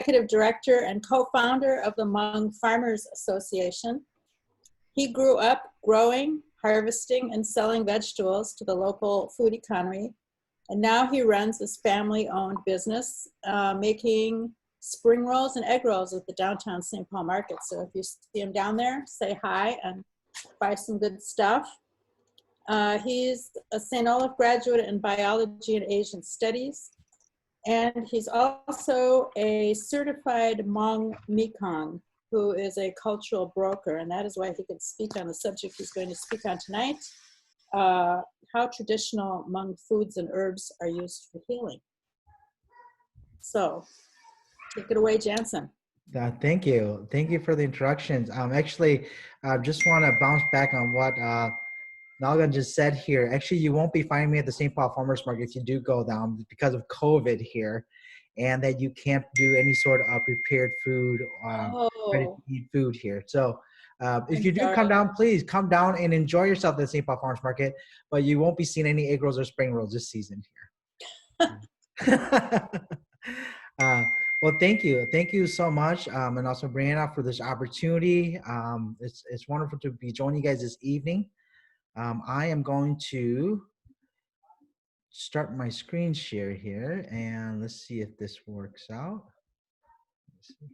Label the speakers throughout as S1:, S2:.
S1: executive director and co-founder of the Hmong Farmers Association. He grew up growing, harvesting, and selling vegetables to the local food economy. And now he runs this family-owned business, making spring rolls and egg rolls at the downtown St. Paul market. So if you see him down there, say hi and buy some good stuff. He's a St. Olaf graduate in biology and Asian studies. And he's also a certified Hmong Mekong, who is a cultural broker. And that is why he can speak on the subject he's going to speak on tonight, how traditional Hmong foods and herbs are used for healing. So take it away, Janssen.
S2: Thank you. Thank you for the introductions. Actually, I just want to bounce back on what Nalgan just said here. Actually, you won't be finding me at the St. Paul Farmers Market if you do go down because of COVID here, and that you can't do any sort of prepared food, ready-to-eat food here. So if you do come down, please come down and enjoy yourself at the St. Paul Farmers Market, but you won't be seeing any egg rolls or spring rolls this season here. Well, thank you. Thank you so much. And also Brianna for this opportunity. It's wonderful to be joining you guys this evening. I am going to start my screen share here and let's see if this works out. Let's see.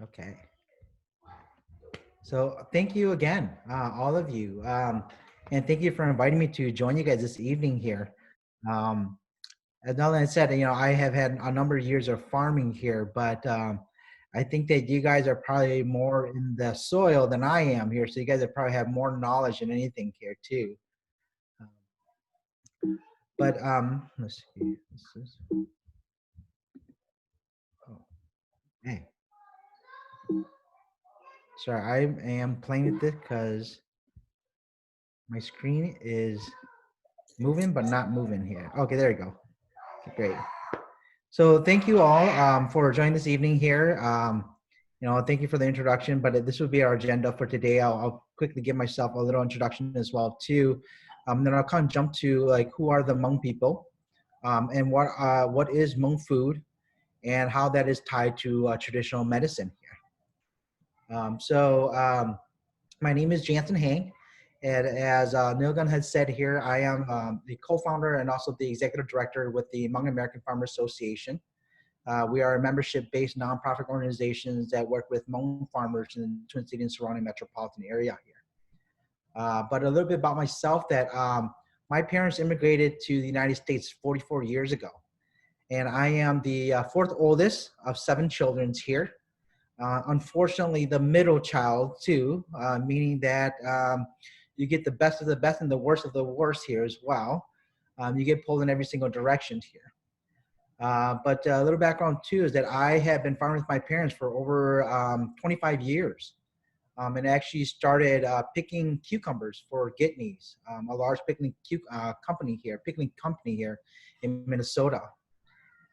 S2: Okay. So thank you again, all of you. And thank you for inviting me to join you guys this evening here. As Melon said, you know, I have had a number of years of farming here, but I think that you guys are probably more in the soil than I am here. So you guys probably have more knowledge than anything here too. But let's see. Oh, hey. Sorry, I am playing with this because my screen is moving, but not moving here. Okay, there we go. Okay, great. So thank you all for joining this evening here. You know, thank you for the introduction, but this will be our agenda for today. I'll quickly give myself a little introduction as well too. Then I'll kind of jump to like who are the Hmong people, and what is Hmong food, and how that is tied to traditional medicine here. My name is Janssen Hang, and as Nilgun had said here, I am the co-founder and also the executive director with the Hmong American Farmers Association. We are a membership-based nonprofit organizations that work with Hmong farmers in the Twin Cities and surrounding metropolitan area here. But a little bit about myself, that my parents immigrated to the United States 44 years ago. And I am the fourth oldest of 7 children here. Unfortunately, the middle child too, meaning that you get the best of the best and the worst of the worst here as well. You get pulled in every single direction here. But a little background too is that I have been farming with my parents for over 25 years. And actually started picking cucumbers for Gitney's, a large picking company here in Minnesota.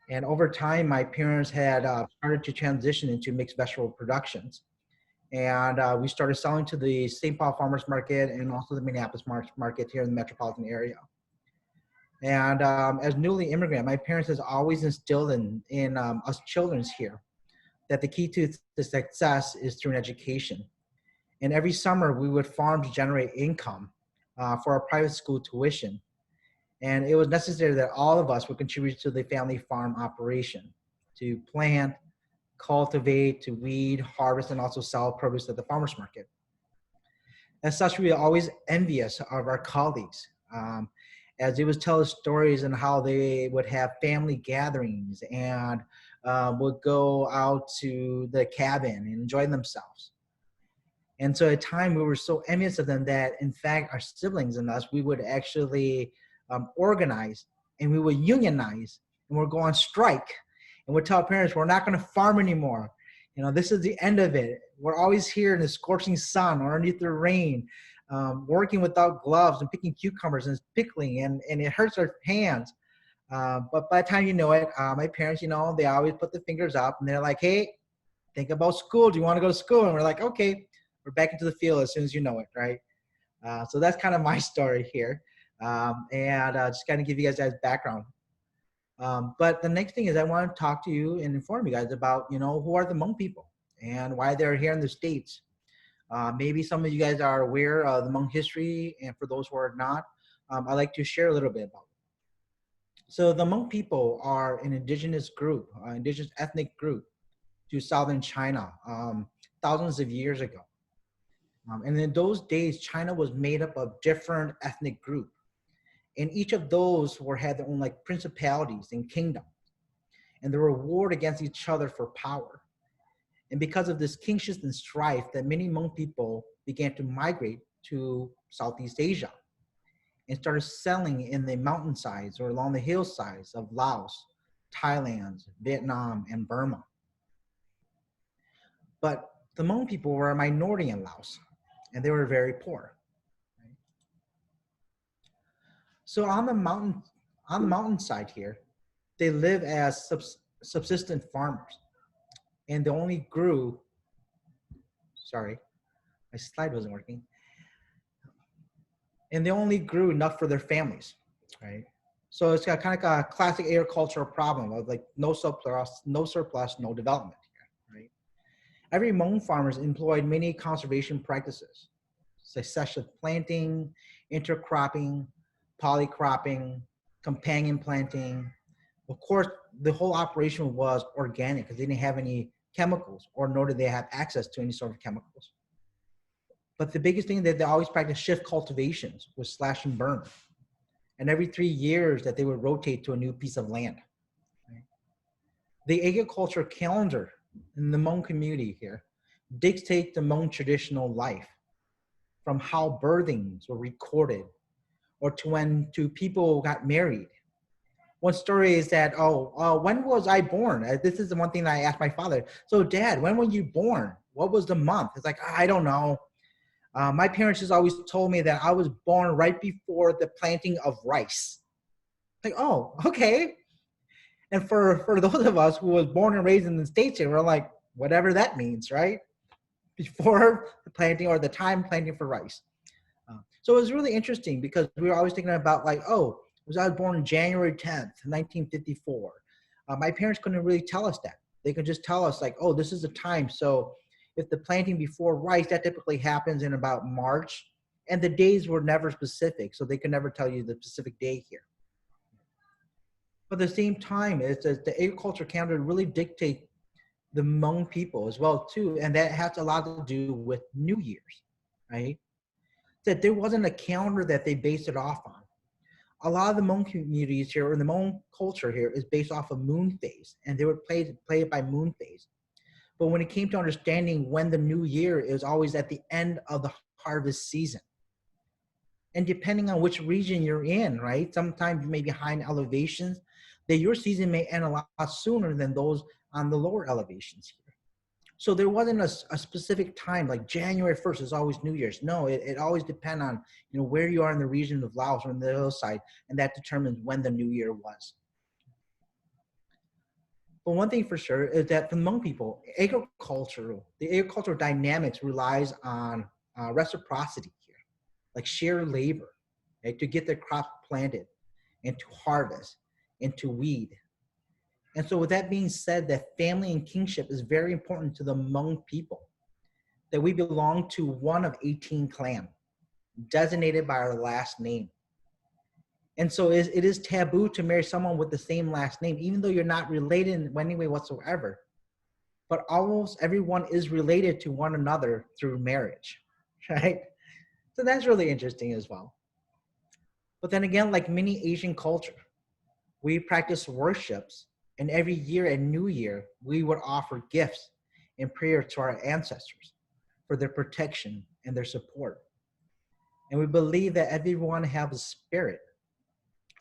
S2: And over time, my parents had started to transition into mixed vegetable productions. And we started selling to the St. Paul Farmers Market and also the Minneapolis Market here in the metropolitan area. And as newly immigrant, my parents has always instilled in us children here that the key to the success is through an education. And every summer we would farm to generate income for our private school tuition. And it was necessary that all of us would contribute to the family farm operation, to plant, cultivate, to weed, harvest, and also sell produce at the farmers market. As such, we were always envious of our colleagues, as they would tell us stories and how they would have family gatherings and would go out to the cabin and enjoy themselves. And so at time we were so envious of them that in fact our siblings and us, we would actually organize and we would unionize and we'd go on strike and we'd tell our parents, we're not going to farm anymore. You know, this is the end of it. We're always here in the scorching sun or underneath the rain, working without gloves and picking cucumbers and pickling, and it hurts our hands. But by the time you know it, my parents, you know, they always put the fingers up and they're like, hey, think about school. Do you want to go to school? And we're like, okay, we're back into the field as soon as you know it, right? So that's kind of my story here. and just kind of give you guys background. But the next thing is I want to talk to you and inform you guys about, who are the Hmong people and why they're here in the States. Maybe some of you guys are aware of the Hmong history, and for those who are not, I'd like to share a little bit about it. So the Hmong people are an indigenous group, indigenous ethnic group to southern China thousands of years ago. And in those days, China was made up of different ethnic groups. And each of those had their own like principalities and kingdoms. And they were warred against each other for power. And because of this kingship and strife, that many Hmong people began to migrate to Southeast Asia and started settling in the mountainsides or along the hillsides of Laos, Thailand, Vietnam, and Burma. But the Hmong people were a minority in Laos, and they were very poor. So on the mountainside here, they live as subsistent farmers, and they only grew. Sorry, my slide wasn't working. And they only grew enough for their families, right? So it's got kind of like a classic agricultural problem of like no surplus, no development here, right? Every Hmong farmers employed many conservation practices, successive planting, intercropping, polycropping, companion planting. Of course, the whole operation was organic because they didn't have any chemicals, or nor did they have access to any sort of chemicals. But the biggest thing that they always practiced shift cultivations was slash and burn. And every 3 years that they would rotate to a new piece of land. Right? The agriculture calendar in the Hmong community here dictate the Hmong traditional life, from how birthings were recorded or to when people got married. One story is that, when was I born? This is the one thing that I asked my father. So Dad, when were you born? What was the month? It's like, I don't know. My parents just always told me that I was born right before the planting of rice. Like, oh, okay. And for those of us who was born and raised in the States, we're like, whatever that means, right? Before the planting or the time planting for rice. So it was really interesting because we were always thinking about like, I was born January 10th, 1954. My parents couldn't really tell us that. They could just tell us like, this is the time. So if the planting before rice, that typically happens in about March, and the days were never specific, so they could never tell you the specific day here. But at the same time, it's the agriculture calendar really dictate the Hmong people as well too, and that has a lot to do with New Year's, right? That there wasn't a calendar that they based it off on. A lot of the Hmong communities here, or the Hmong culture here, is based off of moon phase, and they would play it by moon phase. But when it came to understanding when the new year, it was always at the end of the harvest season. And depending on which region you're in, right? Sometimes you may be high in elevations, that your season may end a lot sooner than those on the lower elevations here. So there wasn't a specific time, like January 1st is always New Year's. No, it always depends on, where you are in the region of Laos or on the hillside, and that determines when the new year was. But one thing for sure is that for the Hmong people, the agricultural dynamics relies on reciprocity here, like shared labor, right, to get their crops planted and to harvest and to weed. And so with that being said, that family and kingship is very important to the Hmong people, that we belong to one of 18 clans, designated by our last name. And so it is taboo to marry someone with the same last name, even though you're not related in any way whatsoever. But almost everyone is related to one another through marriage, right? So that's really interesting as well. But then again, like many Asian culture, we practice worships, and every year and New Year, we would offer gifts and prayer to our ancestors for their protection and their support. And we believe that everyone has a spirit.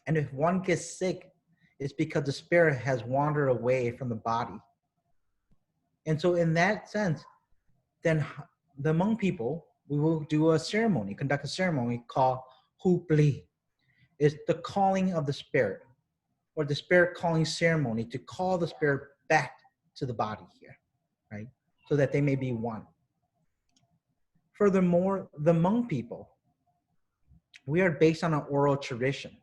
S2: And if one gets sick, it's because the spirit has wandered away from the body. And so in that sense, then the Hmong people, we will do a ceremony, conduct a ceremony called Hupli. It's the calling of the spirit, or the spirit calling ceremony, to call the spirit back to the body here, right? So that they may be one. Furthermore, the Hmong people We are based on an oral tradition.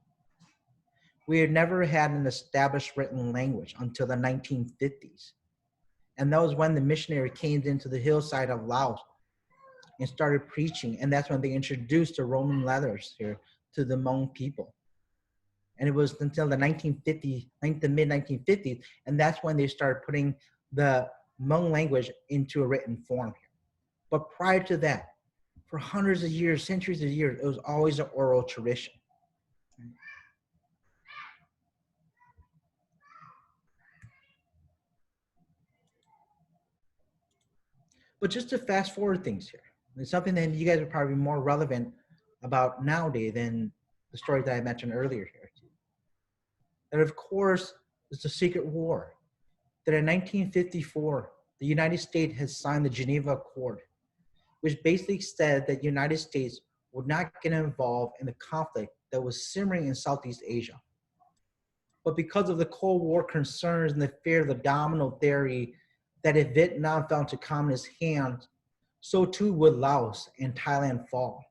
S2: We had never had an established written language until the 1950s. And that was when the missionary came into the hillside of Laos and started preaching. And that's when they introduced the Roman letters here to the Hmong people. And it was until the 1950s, the mid 1950s, and that's when they started putting the Hmong language into a written form here. But prior to that, for hundreds of years, centuries of years, it was always an oral tradition. But just to fast forward things here, it's something that you guys are probably more relevant about nowadays than the story that I mentioned earlier here. That of course is the secret war. That in 1954, the United States has signed the Geneva Accord, which basically said that the United States would not get involved in the conflict that was simmering in Southeast Asia. But because of the Cold War concerns and the fear of the domino theory that if Vietnam fell into communist hands, so too would Laos and Thailand fall.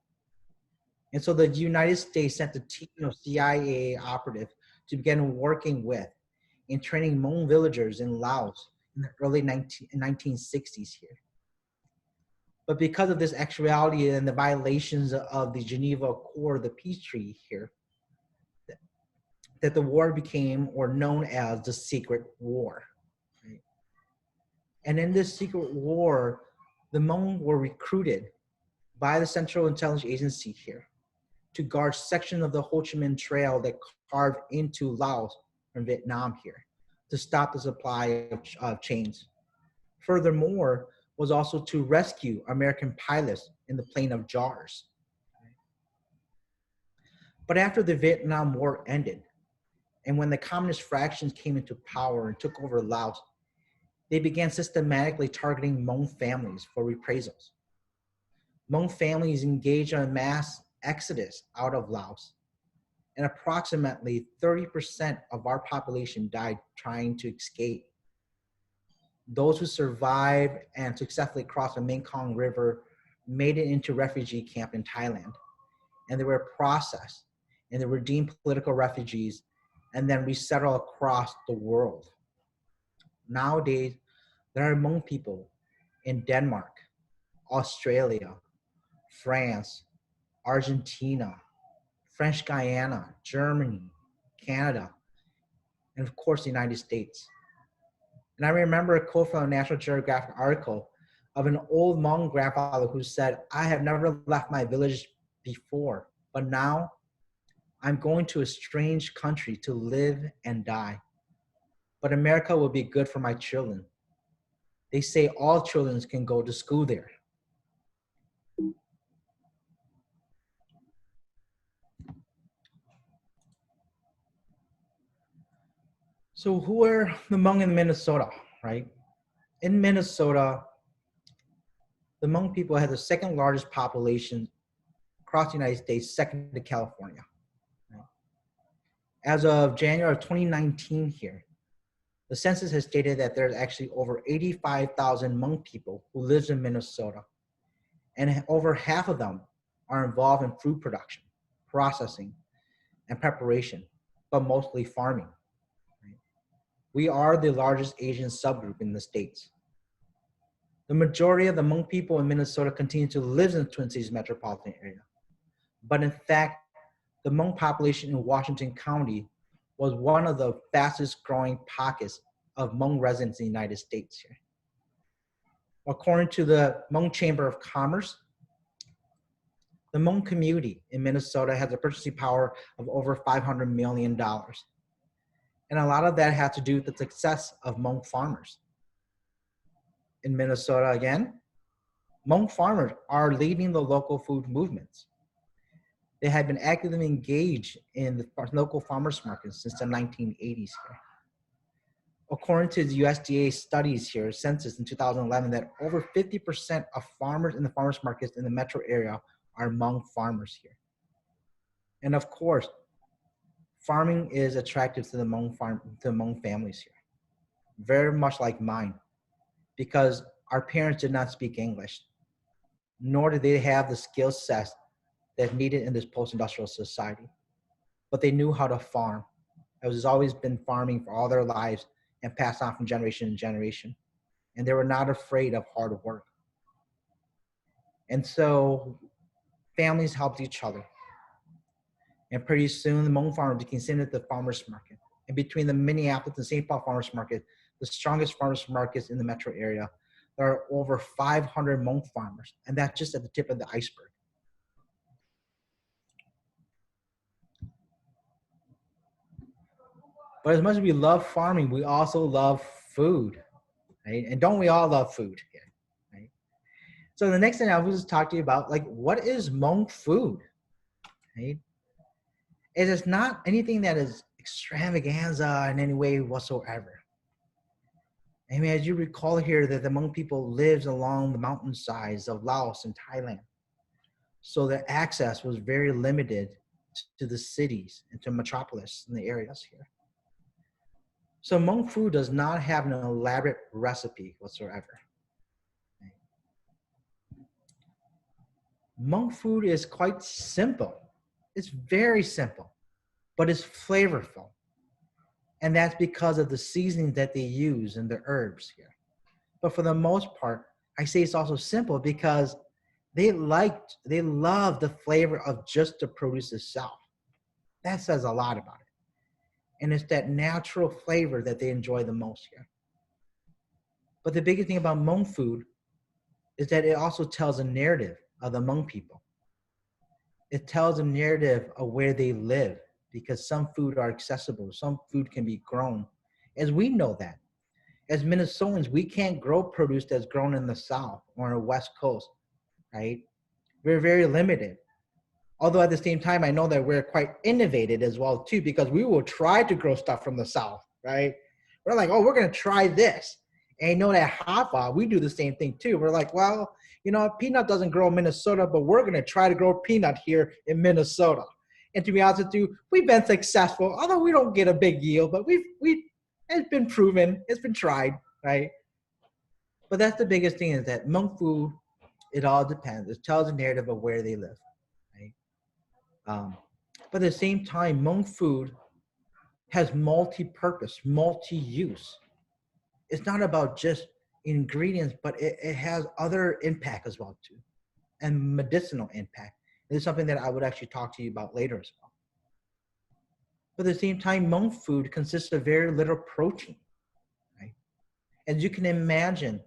S2: And so the United States sent a team of CIA operatives to begin working with and training Hmong villagers in Laos in the early 1960s here. But because of this actuality and the violations of the Geneva Accord, the peace treaty here, that the war became or known as the Secret War. Right? And in this secret war, the Hmong were recruited by the Central Intelligence Agency here to guard sections of the Ho Chi Minh Trail that carved into Laos from Vietnam here to stop the supply of chains. Furthermore, was also to rescue American pilots in the Plain of Jars. But after the Vietnam War ended, and when the communist fractions came into power and took over Laos, they began systematically targeting Hmong families for reprisals. Hmong families engaged in a mass exodus out of Laos, and approximately 30% of our population died trying to escape. Those who survived and successfully crossed the Mekong River made it into refugee camp in Thailand, and they were processed, and they were deemed political refugees, and then resettled across the world. Nowadays, there are Hmong people in Denmark, Australia, France, Argentina, French Guyana, Germany, Canada, and of course, the United States. And I remember a quote from a National Geographic article of an old Hmong grandfather who said, "I have never left my village before, but now I'm going to a strange country to live and die. But America will be good for my children. They say all children can go to school there." So who are the Hmong in Minnesota, right? In Minnesota, the Hmong people have the second largest population across the United States, second to California. Right? As of January of 2019 here, the census has stated that there's actually over 85,000 Hmong people who live in Minnesota, and over half of them are involved in food production, processing, and preparation, but mostly farming. Right? We are the largest Asian subgroup in the States. The majority of the Hmong people in Minnesota continue to live in the Twin Cities metropolitan area. But in fact, the Hmong population in Washington County was one of the fastest growing pockets of Hmong residents in the United States here. According to the Hmong Chamber of Commerce, the Hmong community in Minnesota has a purchasing power of over $500 million. And a lot of that had to do with the success of Hmong farmers. In Minnesota, again, Hmong farmers are leading the local food movements. They have been actively engaged in the local farmers markets since the 1980s here. According to the USDA studies here, census in 2011, that over 50% of farmers in the farmers markets in the metro area are Hmong farmers here. And of course, farming is attractive to the Hmong families here, very much like mine, because our parents did not speak English, nor did they have the skill sets that's needed in this post-industrial society. But they knew how to farm. It has always been farming for all their lives and passed on from generation to generation. And they were not afraid of hard work. And so families helped each other. And pretty soon the Hmong farmer became seen at the farmers market. And between the Minneapolis and St. Paul farmers market, the strongest farmers markets in the metro area, there are over 500 Hmong farmers. And that's just at the tip of the iceberg. But as much as we love farming, we also love food, right? And don't we all love food here, right? So the next thing I was just talk to you about, like, what is Hmong food, right? It is not anything that is extravaganza in any way whatsoever. I mean, as you recall here, that the Hmong people lived along the mountainsides of Laos and Thailand. So their access was very limited to the cities and to metropolis in the areas here. So Hmong food does not have an elaborate recipe whatsoever. Hmong food is quite simple. It's very simple, but it's flavorful. And that's because of the seasoning that they use and the herbs here. But for the most part, I say it's also simple because they love the flavor of just the produce itself. That says a lot about it. And it's that natural flavor that they enjoy the most here. But the biggest thing about Hmong food is that it also tells a narrative of the Hmong people. It tells a narrative of where they live, because some food are accessible, some food can be grown. As we know that. As Minnesotans, we can't grow produce that's grown in the South or on the West Coast, right? We're very limited. Although at the same time, I know that we're quite innovative as well too, because we will try to grow stuff from the South, right? We're like, oh, we're gonna try this. And you know that Hapa, we do the same thing too. We're like, well, you know, peanut doesn't grow in Minnesota, but we're gonna try to grow peanut here in Minnesota. And to be honest with you, we've been successful, although we don't get a big yield, but it's been proven, it's been tried, right? But that's the biggest thing, is that Hmong food, it all depends. It tells a narrative of where they live. But at the same time, Hmong food has multi-purpose, multi-use. It's not about just ingredients, but it has other impact as well too, and medicinal impact. And it's something that I would actually talk to you about later as well. But at the same time, Hmong food consists of very little protein, right? As you can imagine,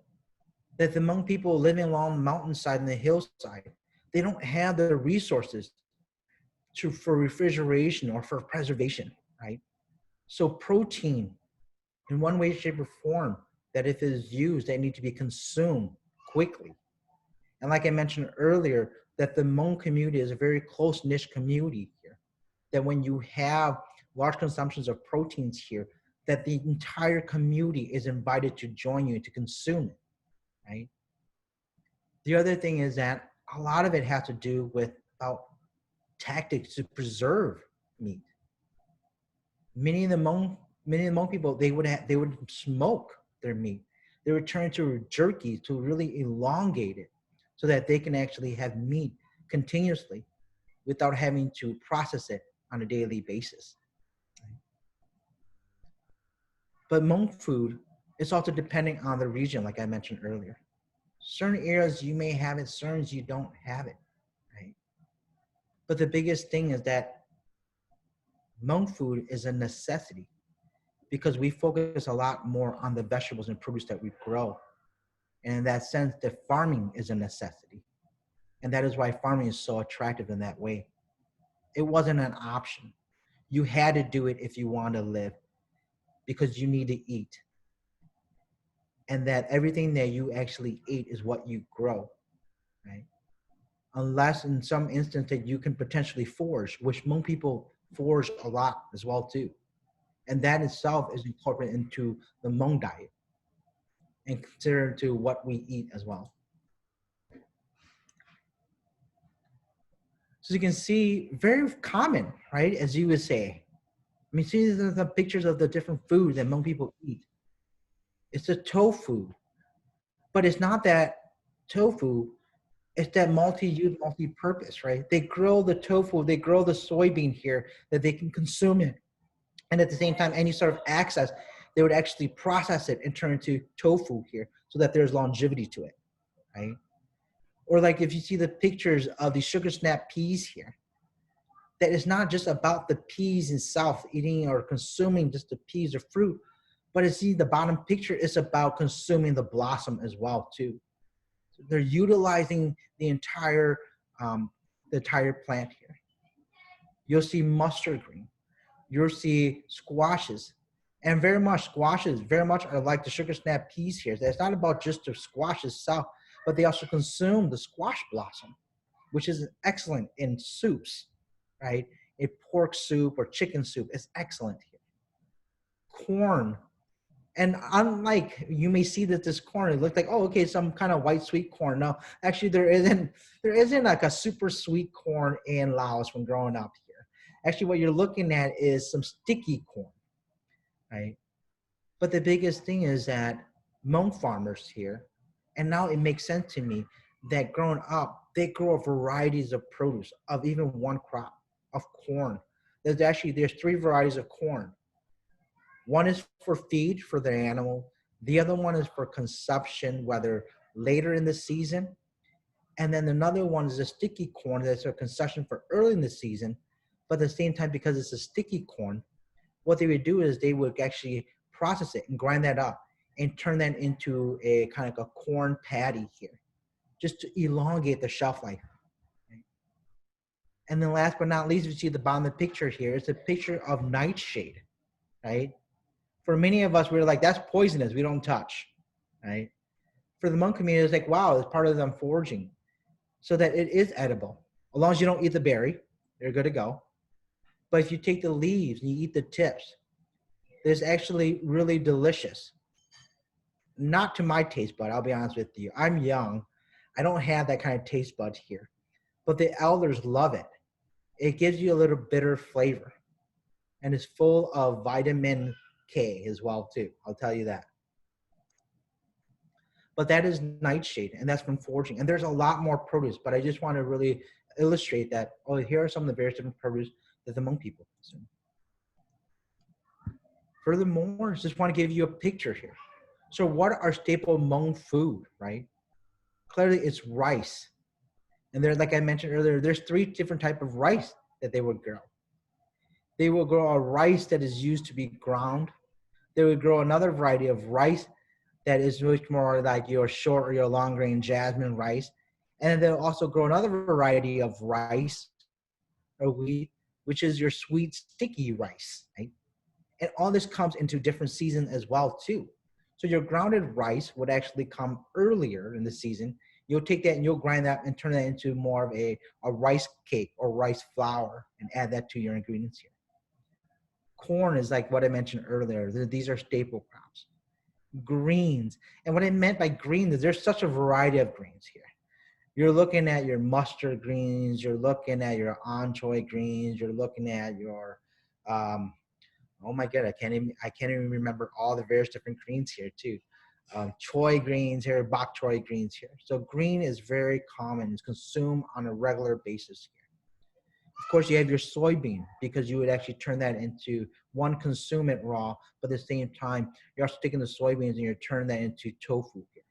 S2: that the Hmong people living along the mountainside and the hillside, they don't have the resources for refrigeration or for preservation, right? So protein, in one way, shape, or form, that if it is used, they need to be consumed quickly. And like I mentioned earlier, that the Hmong community is a very close niche community here, that when you have large consumptions of proteins here, that the entire community is invited to join you to consume it, right? The other thing is that a lot of it has to do with about tactics to preserve meat. Many of the Hmong people, they would smoke their meat. They would turn to jerky to really elongate it, so that they can actually have meat continuously without having to process it on a daily basis. But Hmong food is also depending on the region, like I mentioned earlier. Certain areas you may have it, certain you don't have it, right? But the biggest thing is that Hmong food is a necessity, because we focus a lot more on the vegetables and produce that we grow. And in that sense, that farming is a necessity. And that is why farming is so attractive in that way. It wasn't an option. You had to do it if you want to live, because you need to eat. And that everything that you actually eat is what you grow, right? Unless in some instance that you can potentially forage, which Hmong people forage a lot as well too. And that itself is incorporated into the Hmong diet and considered to what we eat as well. So you can see, very common, right? As you would say. I mean, see the pictures of the different food that Hmong people eat. It's the tofu, but it's not that tofu It's that multi-use, multi-purpose, right? They grow the tofu, they grow the soybean here that they can consume it. And at the same time, any sort of access, they would actually process it and turn it into tofu here so that there's longevity to it, right? Or like if you see the pictures of the sugar snap peas here, that is not just about the peas itself, eating or consuming just the peas or fruit, but it's the bottom picture is about consuming the blossom as well too. So they're utilizing um, the entire plant here. You'll see mustard green. You'll see squashes, and very much squashes very much are like the sugar snap peas here. It's not about just the squash itself, but they also consume the squash blossom, which is excellent in soups, right? A pork soup or chicken soup is excellent here. Corn. And unlike, you may see that this corn, it looks like, oh, okay, some kind of white sweet corn. No, actually there isn't like a super sweet corn in Laos from growing up here. Actually, what you're looking at is some sticky corn, right? But the biggest thing is that Hmong farmers here, and now it makes sense to me that growing up, they grow varieties of produce of even one crop of corn. There's 3 varieties of corn. One is for feed for the animal. The other one is for consumption, whether later in the season. And then another one is a sticky corn that's for consumption for early in the season. But at the same time, because it's a sticky corn, what they would do is they would actually process it and grind that up and turn that into a kind of like a corn patty here, just to elongate the shelf life. Right? And then last but not least, you see the bottom of the picture here is a picture of nightshade, right? For many of us, we're like, that's poisonous, we don't touch, right? For the Hmong community, it's like, wow, it's part of them foraging. So that it is edible. As long as you don't eat the berry, you're good to go. But if you take the leaves and you eat the tips, it's actually really delicious. Not to my taste bud, I'll be honest with you. I'm young. I don't have that kind of taste bud here. But the elders love it. It gives you a little bitter flavor. And it's full of vitamin K as well, too. I'll tell you that. But that is nightshade, and that's from foraging. And there's a lot more produce, but I just want to really illustrate that, oh, here are some of the various different produce that the Hmong people consume. Furthermore, I just want to give you a picture here. So what are staple Hmong food, right? Clearly it's rice. And there, like I mentioned earlier, there's 3 different types of rice that they would grow. They will grow a rice that is used to be ground. They would grow another variety of rice that is much more like your short or your long grain jasmine rice. And they'll also grow another variety of rice or wheat, which is your sweet, sticky rice, right? And all this comes into different seasons as well, too. So your grounded rice would actually come earlier in the season. You'll take that and you'll grind that and turn that into more of a rice cake or rice flour and add that to your ingredients here. Corn is like what I mentioned earlier. These are staple crops. Greens. And what I meant by green is there's such a variety of greens here. You're looking at your mustard greens, you're looking at your anchoy greens, you're looking at your oh my god, I can't even remember all the various different greens here too. Choy greens here, bok choy greens here. So green is very common. It's consumed on a regular basis here. Of course, you have your soybean because you would actually turn that into one, consume it raw, but at the same time, you're also taking the soybeans and you're turning that into tofu here.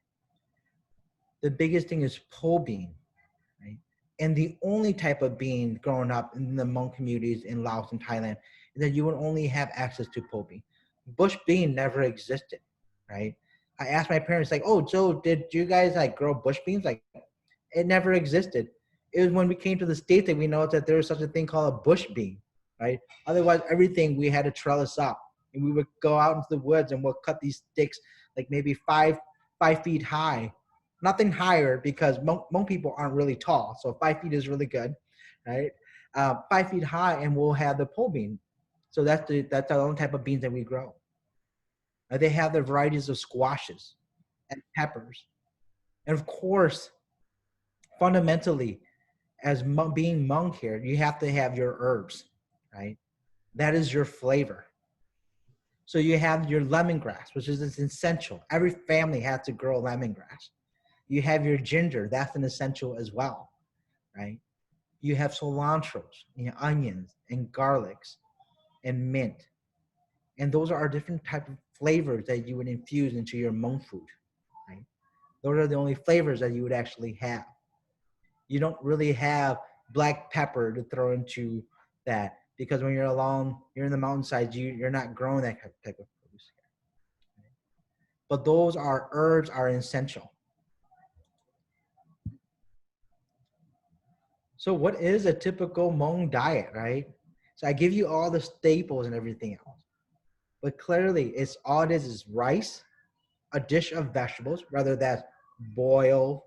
S2: The biggest thing is pole bean, right? And the only type of bean growing up in the Hmong communities in Laos and Thailand is that you would only have access to pole bean. Bush bean never existed, right? I asked my parents, like, oh, Joe, did you guys like grow bush beans? Like, it never existed. It was when we came to the States that we noticed that there was such a thing called a bush bean, right? Otherwise, everything we had to trellis up. And we would go out into the woods and we'll cut these sticks like maybe five feet high. Nothing higher because Hmong people aren't really tall. So 5 feet is really good, right? 5 feet high and we'll have the pole bean. So that's the only type of beans that we grow. They have their varieties of squashes and peppers. And of course, fundamentally, as being Hmong here, you have to have your herbs, right? That is your flavor. So you have your lemongrass, which is essential. Every family has to grow lemongrass. You have your ginger, that's an essential as well, right? You have cilantros, onions, and garlics, and mint. And those are different type of flavors that you would infuse into your Hmong food, right? Those are the only flavors that you would actually have. You don't really have black pepper to throw into that because when you're in the mountainside, you're not growing that type of produce. But those are herbs are essential. So what is a typical Hmong diet, right? So I give you all the staples and everything else. But clearly it's all it is rice, a dish of vegetables, whether that's boiled,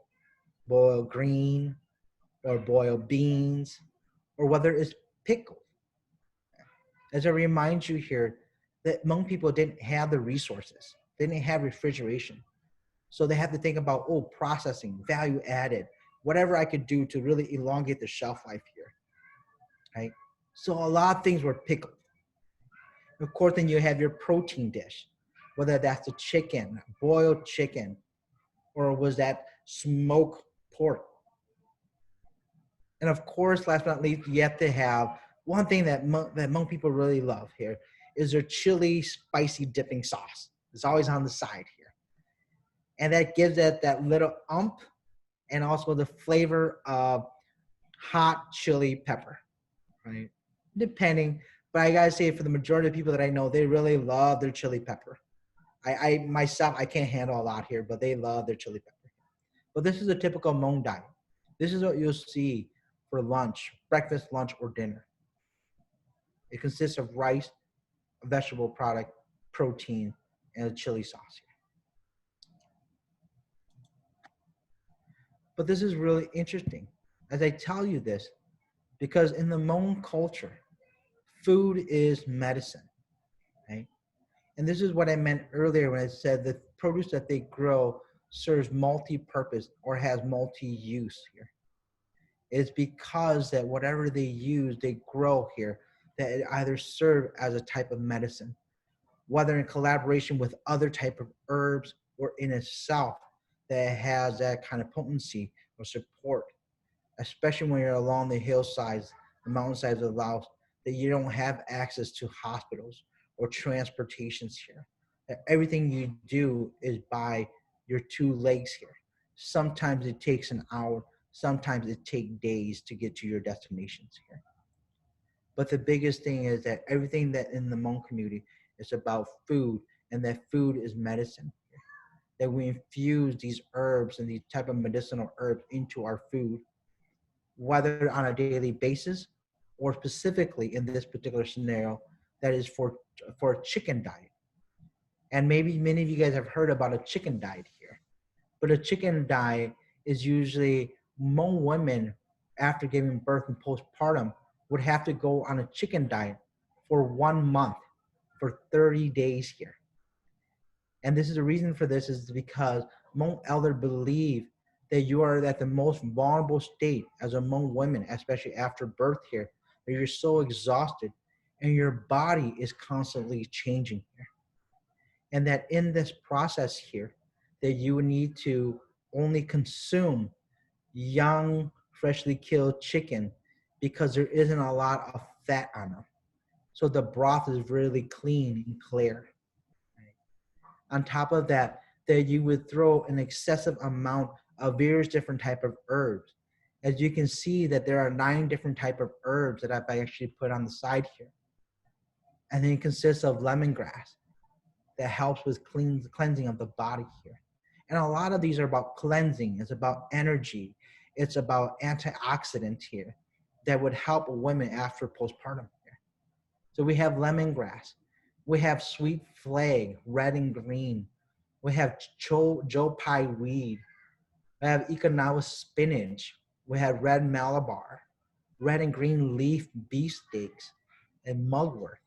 S2: boiled green, or boiled beans, or whether it's pickled. As I remind you here, that Hmong people didn't have the resources. They didn't have refrigeration. So they have to think about, oh, processing, value added, whatever I could do to really elongate the shelf life here, right? So a lot of things were pickled. Of course, then you have your protein dish, whether that's the chicken, boiled chicken, or was that smoked pork. And of course, last but not least, you have to have one thing that Hmong people really love here is their chili spicy dipping sauce. It's always on the side here. And that gives it that little and also the flavor of hot chili pepper, right? Depending, but I gotta say for the majority of people that I know, they really love their chili pepper. I myself, I can't handle a lot here, but they love their chili pepper. But this is a typical Hmong diet. This is what you'll see for lunch, breakfast, lunch, or dinner. It consists of rice, a vegetable product, protein, and a chili sauce. But this is really interesting as I tell you this, because in the Hmong culture, food is medicine, right? And this is what I meant earlier when I said the produce that they grow serves multi-purpose or has multi-use here. It's because that whatever they use, they grow here, that it either serve as a type of medicine, whether in collaboration with other type of herbs or in itself that has that kind of potency or support, especially when you're along the hillsides, the mountainsides of Laos, that you don't have access to hospitals or transportations here. That everything you do is by your two legs here. Sometimes it takes an hour, sometimes it takes days to get to your destinations here. But the biggest thing is that everything that in the Hmong community is about food, and that food is medicine. That we infuse these herbs and these type of medicinal herbs into our food, whether on a daily basis or specifically in this particular scenario, that is for a chicken diet. And maybe many of you guys have heard about a chicken diet here, but a chicken diet is usually Hmong women after giving birth and postpartum would have to go on a chicken diet for 1 month, for 30 days here. And this is the reason for this is because Hmong elders believe that you are at the most vulnerable state as among women, especially after birth here, that you're so exhausted and your body is constantly changing here. And that in this process here, that you need to only consume young, freshly killed chicken because there isn't a lot of fat on them. So the broth is really clean and clear. On top of that, that you would throw an excessive amount of various different type of herbs. As you can see that there are 9 different type of herbs that I've actually put on the side here. And then it consists of lemongrass that helps with cleansing of the body here. And a lot of these are about cleansing, it's about energy, it's about antioxidants here that would help women after postpartum here. So we have lemongrass, we have sweet flag, red and green, we have Joe Pie weed, we have Okinawa spinach, we have red Malabar, red and green leaf beefsteaks, and mugwort.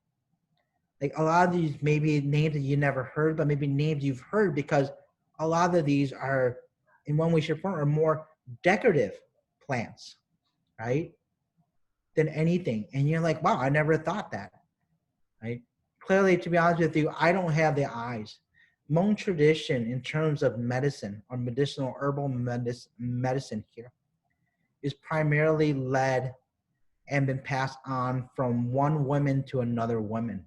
S2: Like a lot of these maybe names that you never heard, but maybe names you've heard because a lot of these are, in one way, shape, or form, are more decorative plants, right? Than anything. And you're like, wow, I never thought that, right? Clearly, to be honest with you, I don't have the eyes. Hmong tradition in terms of medicine or medicinal herbal medicine here is primarily led and been passed on from one woman to another woman,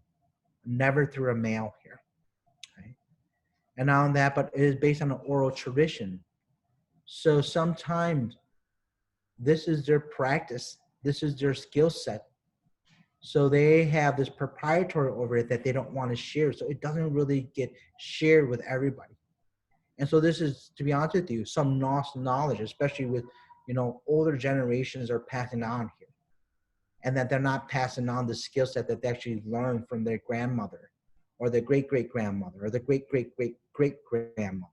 S2: never through a male here. Right? And not on that, but it is based on an oral tradition. So sometimes this is their practice, this is their skill set. So they have this proprietary over it that they don't want to share. So it doesn't really get shared with everybody. And so this is, to be honest with you, some lost knowledge, especially with, older generations are passing on here. And that they're not passing on the skill set that they actually learned from their grandmother or their great-great-grandmother or the great-great-great-great-grandmother.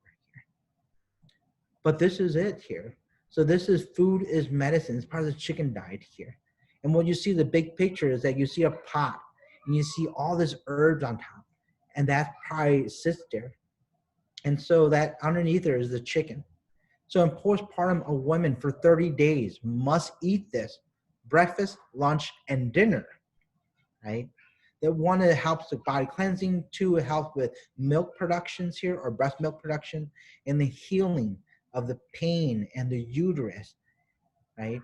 S2: But this is it here. So this is food is medicine. It's part of the chicken diet here. And what you see, the big picture is that you see a pot and you see all this herbs on top, and that probably sits there. And so that underneath there is the chicken. So in postpartum, a woman for 30 days must eat this breakfast, lunch, and dinner, right? That one, it helps with body cleansing. Two, it helps with milk productions here or breast milk production and the healing of the pain and the uterus, right?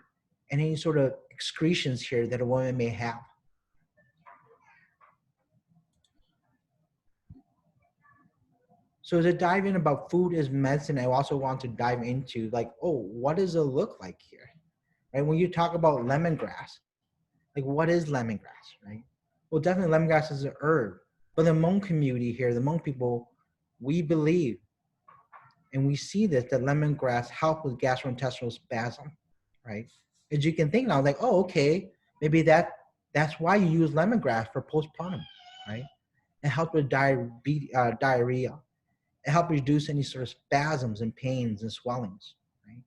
S2: And any sort of excretions here that a woman may have. So to dive in about food as medicine, I also want to dive into like, what does it look like here? Right? When you talk about lemongrass, like what is lemongrass, right? Well, definitely lemongrass is an herb. But the Hmong community here, the Hmong people, we believe, and we see this, that lemongrass help with gastrointestinal spasm, right? As you can think now, like, okay, maybe that's why you use lemongrass for postpartum, right? It helps with diarrhea. It helps reduce any sort of spasms and pains and swellings, right?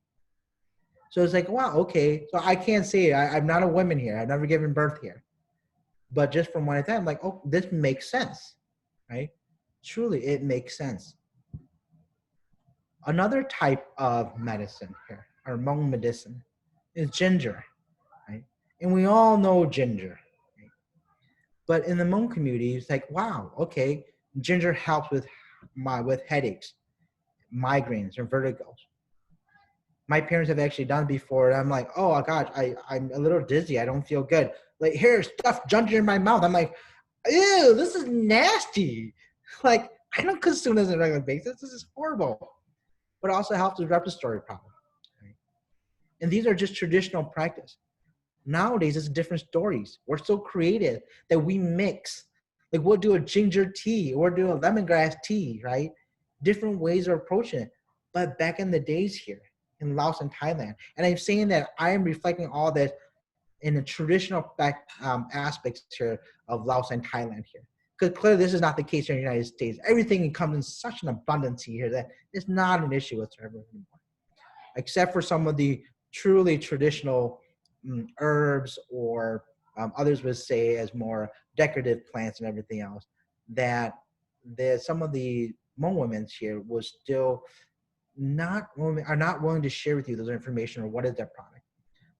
S2: So it's like, wow, okay. So I can't say I'm not a woman here. I've never given birth here. But just from what I thought, I'm like, this makes sense, right? Truly, it makes sense. Another type of medicine here, or Hmong medicine, is ginger, right? And we all know ginger, right? But in the Hmong community, it's like, wow, okay, ginger helps with headaches, migraines, or vertigos. My parents have actually done it before, and I'm like, oh gosh, I'm a little dizzy. I don't feel good. Like, here, stuff ginger in my mouth. I'm like, ew, this is nasty. Like, I don't consume this on a regular basis. This is horrible. But it also helps with respiratory problems. Right? And these are just traditional practice. Nowadays, it's different stories. We're so creative that we mix. Like, we'll do a ginger tea or do a lemongrass tea, right? Different ways of approaching it. But back in the days here in Laos and Thailand, and I'm saying that I am reflecting all this in the traditional aspects here of Laos and Thailand here. Because clearly this is not the case here in the United States. Everything comes in such an abundance here that it's not an issue whatsoever anymore. Except for some of the truly traditional herbs or others would say as more decorative plants and everything else, that some of the Hmong women here was still are not willing to share with you those information or what is their product.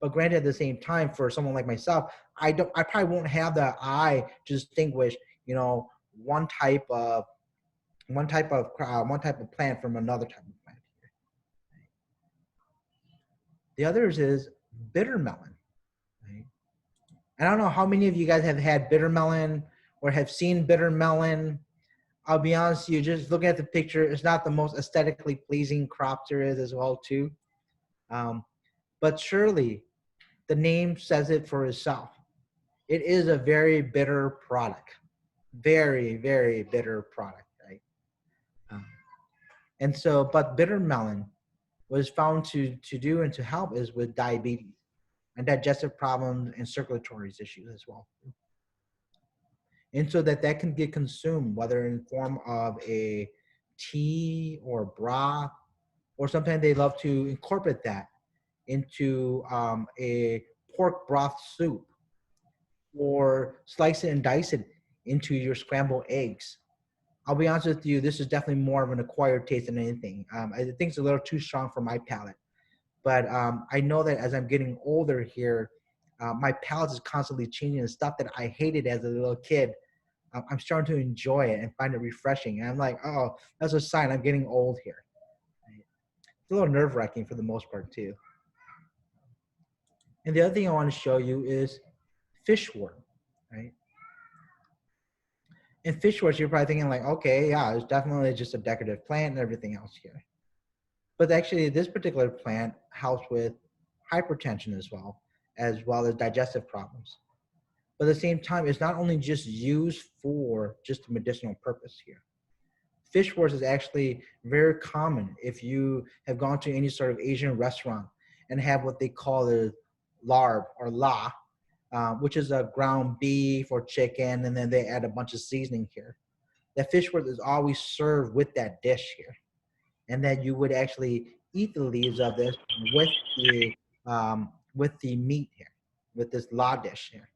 S2: But granted, at the same time, for someone like myself, I probably won't have the eye to distinguish, one type of plant from another type of plant. The others is bitter melon. Right? I don't know how many of you guys have had bitter melon or have seen bitter melon. I'll be honest with you, just looking at the picture, it's not the most aesthetically pleasing crop there is as well too. But surely the name says it for itself. It is a very bitter product. Very, very bitter product, right? And so, but bitter melon was found to do and to help is with diabetes and digestive problems and circulatory issues as well. And so that can get consumed, whether in form of a tea or broth, or sometimes they love to incorporate that into a pork broth soup, or slice it and dice it into your scrambled eggs. I'll be honest with you, this is definitely more of an acquired taste than anything. I think it's a little too strong for my palate. But I know that as I'm getting older here, my palate is constantly changing. The stuff that I hated as a little kid, I'm starting to enjoy it and find it refreshing. And I'm like, oh, that's a sign I'm getting old here. Right? It's a little nerve-wracking for the most part too. And the other thing I want to show you is fish wort, right? And fish wort, you're probably thinking like, okay, yeah, it's definitely just a decorative plant and everything else here. But actually, this particular plant helps with hypertension as well as digestive problems. But at the same time, it's not only just used for just a medicinal purpose here. Fish wort is actually very common if you have gone to any sort of Asian restaurant and have what they call the larb or la, which is a ground beef or chicken, and then they add a bunch of seasoning here. That fish wort is always served with that dish here, and then you would actually eat the leaves of this with the meat here, with this la dish here,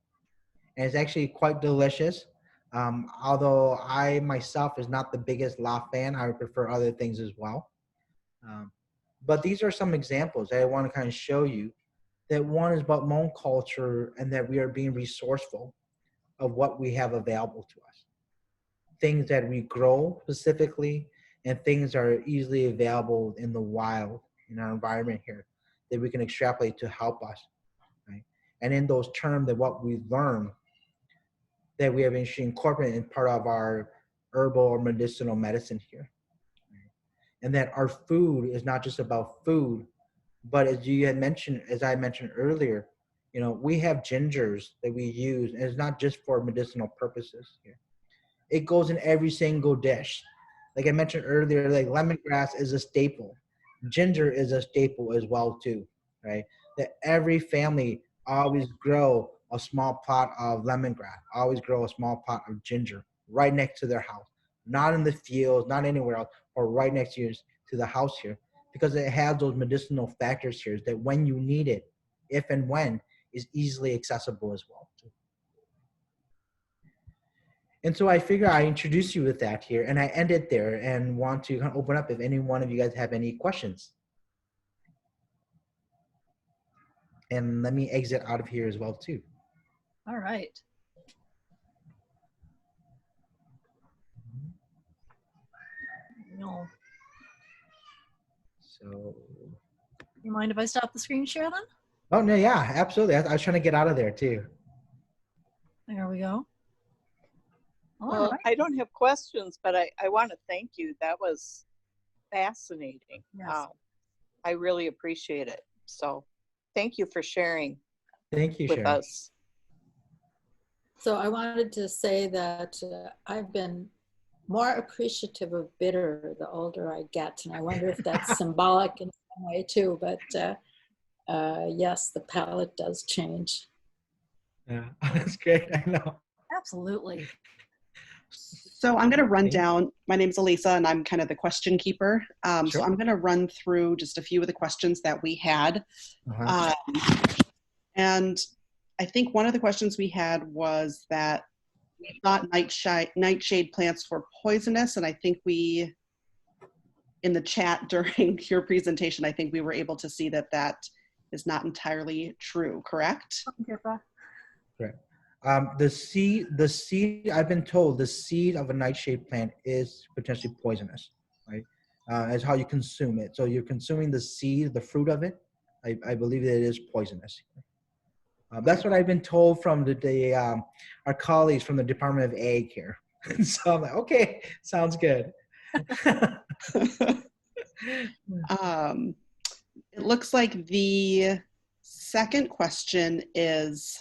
S2: and it's actually quite delicious. Although I myself is not the biggest la fan, I would prefer other things as well. Um, but these are some examples that I want to kind of show you that one is about Hmong culture and that we are being resourceful of what we have available to us. Things that we grow specifically and things that are easily available in the wild, in our environment here, that we can extrapolate to help us, right? And in those terms that what we learn that we have actually incorporated in part of our herbal or medicinal medicine here. Right? And that our food is not just about food, but as you had mentioned, as I mentioned earlier, you know, we have gingers that we use, and it's not just for medicinal purposes here. It goes in every single dish. Like I mentioned earlier, like lemongrass is a staple. Ginger is a staple as well too, right? That every family always grow a small plot of lemongrass, always grow a small plot of ginger right next to their house, not in the fields, not anywhere else, or right next to the house here, because it has those medicinal factors here that when you need it, if and when, is easily accessible as well. And so I figure I introduce you with that here, and I end it there and want to kind of open up if any one of you guys have any questions. And let me exit out of here as well too.
S3: All right. No.
S2: So.
S3: You mind if I stop the screen share then?
S2: Oh no, yeah, absolutely. I was trying to get out of there too.
S3: There we go. All
S4: Well,
S3: right.
S4: I don't have questions, but I want to thank you. That was fascinating.
S3: Yes.
S4: I really appreciate it. So thank you for sharing
S2: Thank you,
S4: with
S2: Sharon.
S4: us.
S1: So I wanted to say that I've been more appreciative of bitter the older I get. And I wonder if that's symbolic in some way too, but yes, the palate does change.
S2: Yeah, that's great. I know.
S3: Absolutely.
S5: So I'm going to run down, my name's Elisa and I'm kind of the question keeper.
S2: Sure.
S5: So I'm going to run through just a few of the questions that we had.
S2: Uh-huh.
S5: And I think one of the questions we had was that we thought nightshade plants were poisonous. And I think we, in the chat during your presentation, I think we were able to see that that is not entirely true, correct?
S2: Correct. The seed, I've been told the seed of a nightshade plant is potentially poisonous, right? As how you consume it. So you're consuming the seed, the fruit of it. I believe that it is poisonous. That's what I've been told from our colleagues from the Department of Ag here. So I'm like, okay, sounds good.
S5: It looks like the second question is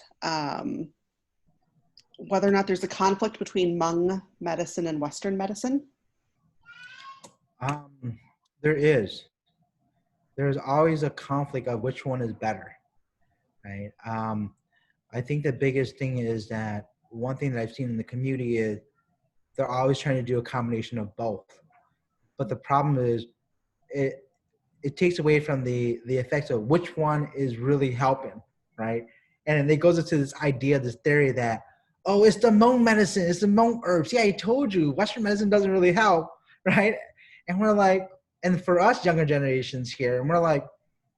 S5: whether or not there's a conflict between Hmong medicine and Western medicine.
S2: There is. There's always a conflict of which one is better, right? I think the biggest thing is that one thing that I've seen in the community is they're always trying to do a combination of both. But the problem is it takes away from the effects of which one is really helping, right? And it goes into this idea, this theory that, oh, it's the Hmong medicine, it's the Hmong herbs. Yeah, I told you, Western medicine doesn't really help, right? And we're like, and for us younger generations here, and we're like,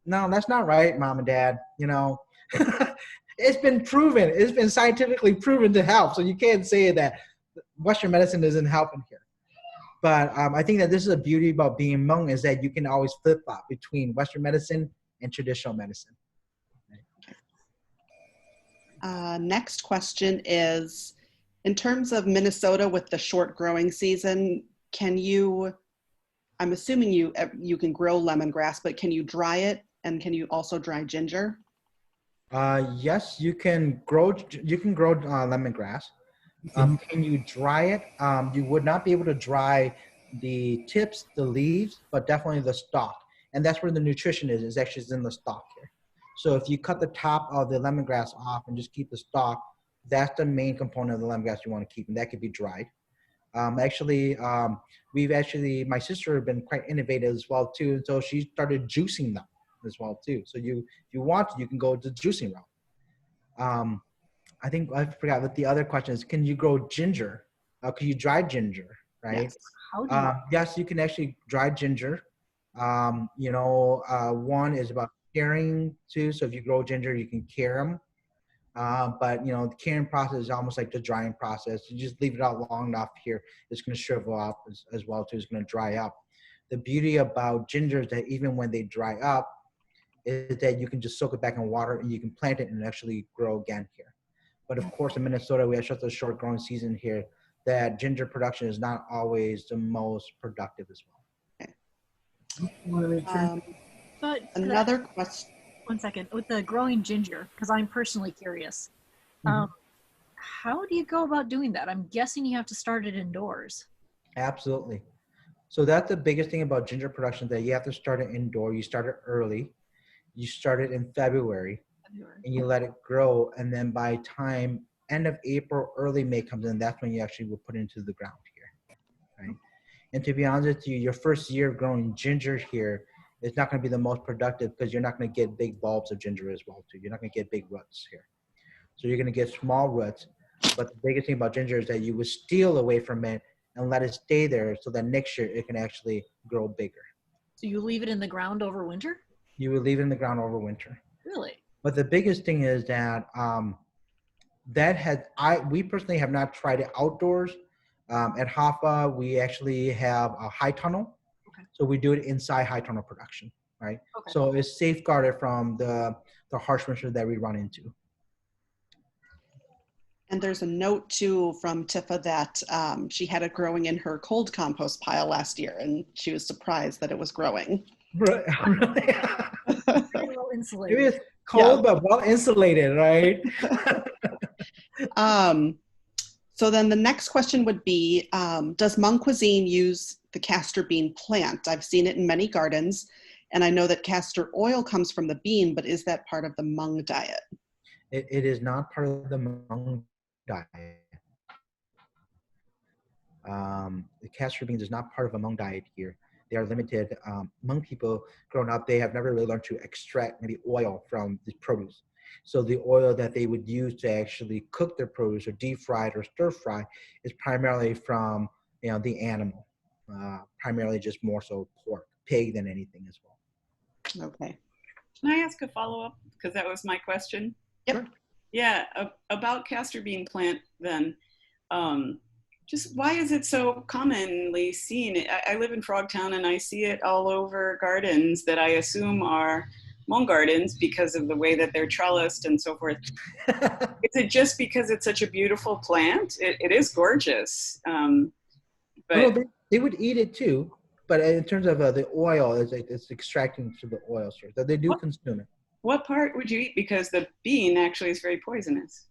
S2: no, that's not right, mom and dad, you know. It's been proven, it's been scientifically proven to help. So you can't say that Western medicine isn't helping here. But I think that this is a beauty about being Hmong is that you can always flip-flop between Western medicine and traditional medicine.
S5: Next question is, in terms of Minnesota with the short growing season, I'm assuming you can grow lemongrass, but can you dry it? And can you also dry ginger?
S2: Yes, you can grow lemongrass. Can you dry it? You would not be able to dry the tips, the leaves, but definitely the stalk. And that's where the nutrition is actually in the stalk here. So if you cut the top of the lemongrass off and just keep the stalk, that's the main component of the lemongrass you want to keep, and that could be dried. My sister has been quite innovative as well too, and so she started juicing them as well too. So if you want to, you can go the juicing route. I think I forgot what the other question is. Can you grow ginger? Can you dry ginger, right?
S5: Yes.
S3: How do you,
S2: Yes, you can actually dry ginger. One is about curing too. So if you grow ginger, you can cure them. But the curing process is almost like the drying process. You just leave it out long enough here, it's going to shrivel up as well too. It's going to dry up. The beauty about ginger is that even when they dry up, is that you can just soak it back in water and you can plant it and actually grow again here. But of course, in Minnesota, we have such a short growing season here that ginger production is not always the most productive as well.
S3: but
S5: Another question.
S3: 1 second, with the growing ginger, because I'm personally curious. How do you go about doing that? I'm guessing you have to start it indoors.
S2: Absolutely. So that's the biggest thing about ginger production, that you have to start it indoor. You start it early. You start it in February. And you let it grow, and then by time end of April, early May comes in, that's when you actually will put it into the ground here, right? And to be honest with you, your first year of growing ginger here is not going to be the most productive because you're not going to get big bulbs of ginger as well too. You're not going to get big roots here. So you're going to get small roots, but the biggest thing about ginger is that you would steal away from it and let it stay there so that next year it can actually grow bigger.
S3: So you leave it in the ground over winter?
S2: You would leave it in the ground over winter.
S3: Really?
S2: But the biggest thing is that we personally have not tried it outdoors. At Hoffa, we actually have a high tunnel.
S3: Okay.
S2: So we do it inside high tunnel production, right?
S3: Okay.
S2: So it's safeguarded from the harsh winter that we run into.
S5: And there's a note too from Tifa that she had it growing in her cold compost pile last year, and she was surprised that it was growing.
S2: Right.
S3: Very well
S2: It
S3: insulated.
S2: is cold, but well insulated, right?
S5: So then the next question would be, does Hmong cuisine use the castor bean plant? I've seen it in many gardens, and I know that castor oil comes from the bean, but is that part of the Hmong diet?
S2: It is not part of the Hmong diet. The castor beans is not part of a Hmong diet here. They are limited. Hmong people growing up, they have never really learned to extract maybe oil from the produce. So the oil that they would use to actually cook their produce or deep fry it or stir fry is primarily from the animal, primarily just more so pork, pig than anything as well.
S5: Okay.
S6: Can I ask a follow-up? Because that was my question.
S5: Yep.
S2: Sure.
S6: Yeah, about castor bean plant then. Just why is it so commonly seen? I live in Frogtown and I see it all over gardens that I assume are Hmong gardens because of the way that they're trellised and so forth. Is it just because it's such a beautiful plant? It is gorgeous. But
S2: they would eat it too, but in terms of the oil, it's extracting to the oil source. So they do consume it.
S6: What part would you eat? Because the bean actually is very poisonous.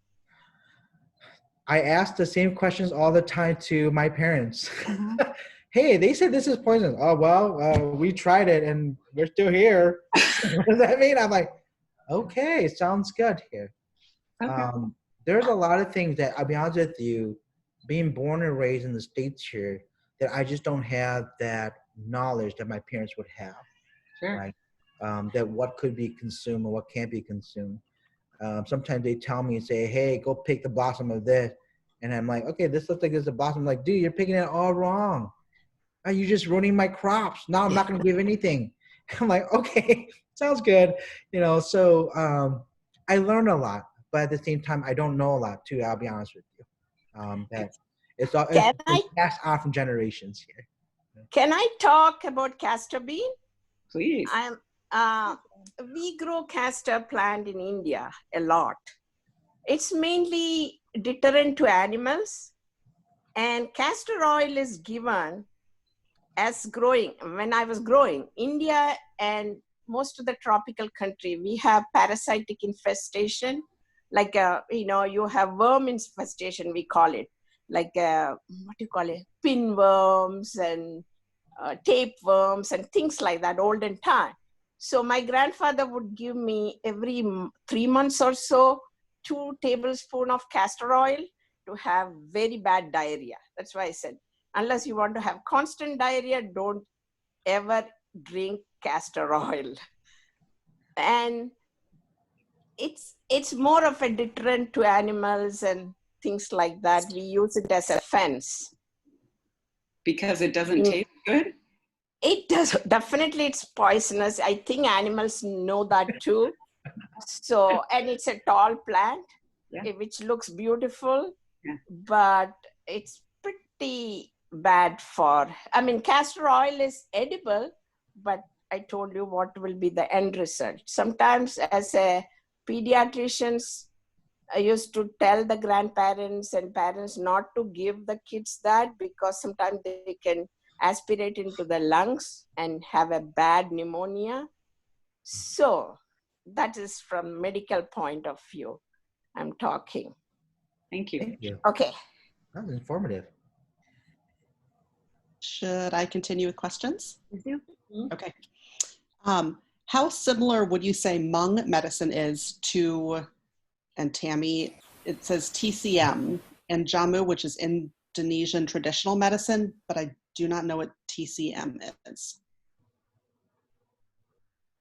S2: I ask the same questions all the time to my parents.
S3: Mhm.
S2: Hey, they said this is poison. Oh, well, we tried it and we're still here. What does that mean? I'm like, okay, sounds good here.
S6: Okay.
S2: There's a lot of things that, I'll be honest with you, being born and raised in the States here, that I just don't have that knowledge that my parents would have.
S6: Sure.
S2: Right? That what could be consumed and what can't be consumed. Sometimes they tell me and say, hey, go pick the blossom of this. And I'm like, okay, this looks like it's a blossom. I'm like, dude, you're picking it all wrong. You're just ruining my crops. Now I'm not going to give anything. I'm like, okay, sounds good. So I learned a lot, but at the same time, I don't know a lot too, I'll be honest with you. That It's all
S7: Can
S2: it's passed on from generations here.
S7: Can I talk about castor bean?
S6: Please.
S7: We grow castor plant in India a lot. It's mainly deterrent to animals, and castor oil is given as growing. When I was growing, India and most of the tropical country, we have parasitic infestation, like you have worm infestation, we call it, like pinworms and tapeworms and things like that, olden time. So my grandfather would give me every 3 months or so 2 tablespoons of castor oil to have very bad diarrhea. That's why I said, unless you want to have constant diarrhea, don't ever drink castor oil. And it's more of a deterrent to animals and things like that. We use it as a fence.
S6: Because it doesn't taste good?
S7: It does. Definitely it's poisonous. I think animals know that too. So, and it's a tall plant, which looks beautiful, but it's pretty bad for, castor oil is edible, but I told you what will be the end result. Sometimes as a pediatricians, I used to tell the grandparents and parents not to give the kids that, because sometimes they can aspirate into the lungs and have a bad pneumonia. So that is from medical point of view I'm talking.
S6: Thank you.
S2: Thank you.
S7: Okay.
S2: That was informative.
S5: Should I continue with questions?
S1: Mhm.
S5: Okay. How similar would you say Hmong medicine is to, and Tammy, it says TCM, and Jamu, which is Indonesian traditional medicine, but I do not know what TCM is.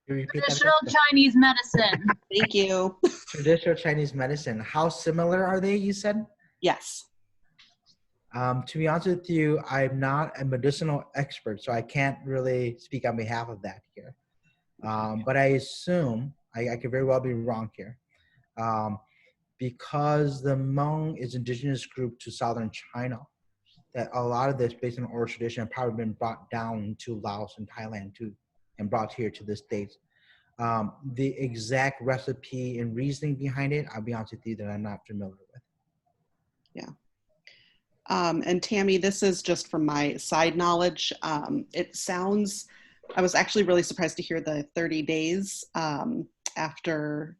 S2: Can you repeat that
S3: Traditional
S2: again?
S3: Chinese medicine.
S5: Thank you.
S2: Traditional Chinese medicine. How similar are they, you said?
S5: Yes.
S2: To be honest with you, I'm not a medicinal expert, so I can't really speak on behalf of that here. But I assume, I could very well be wrong here, because the Hmong is indigenous group to southern China, that a lot of this, based on oral tradition, have probably been brought down to Laos and Thailand too, and brought here to the States. The exact recipe and reasoning behind it, I'll be honest with you, that I'm not familiar with.
S5: Yeah. And Tammy, this is just from my side knowledge. It sounds, I was actually really surprised to hear the 30 days after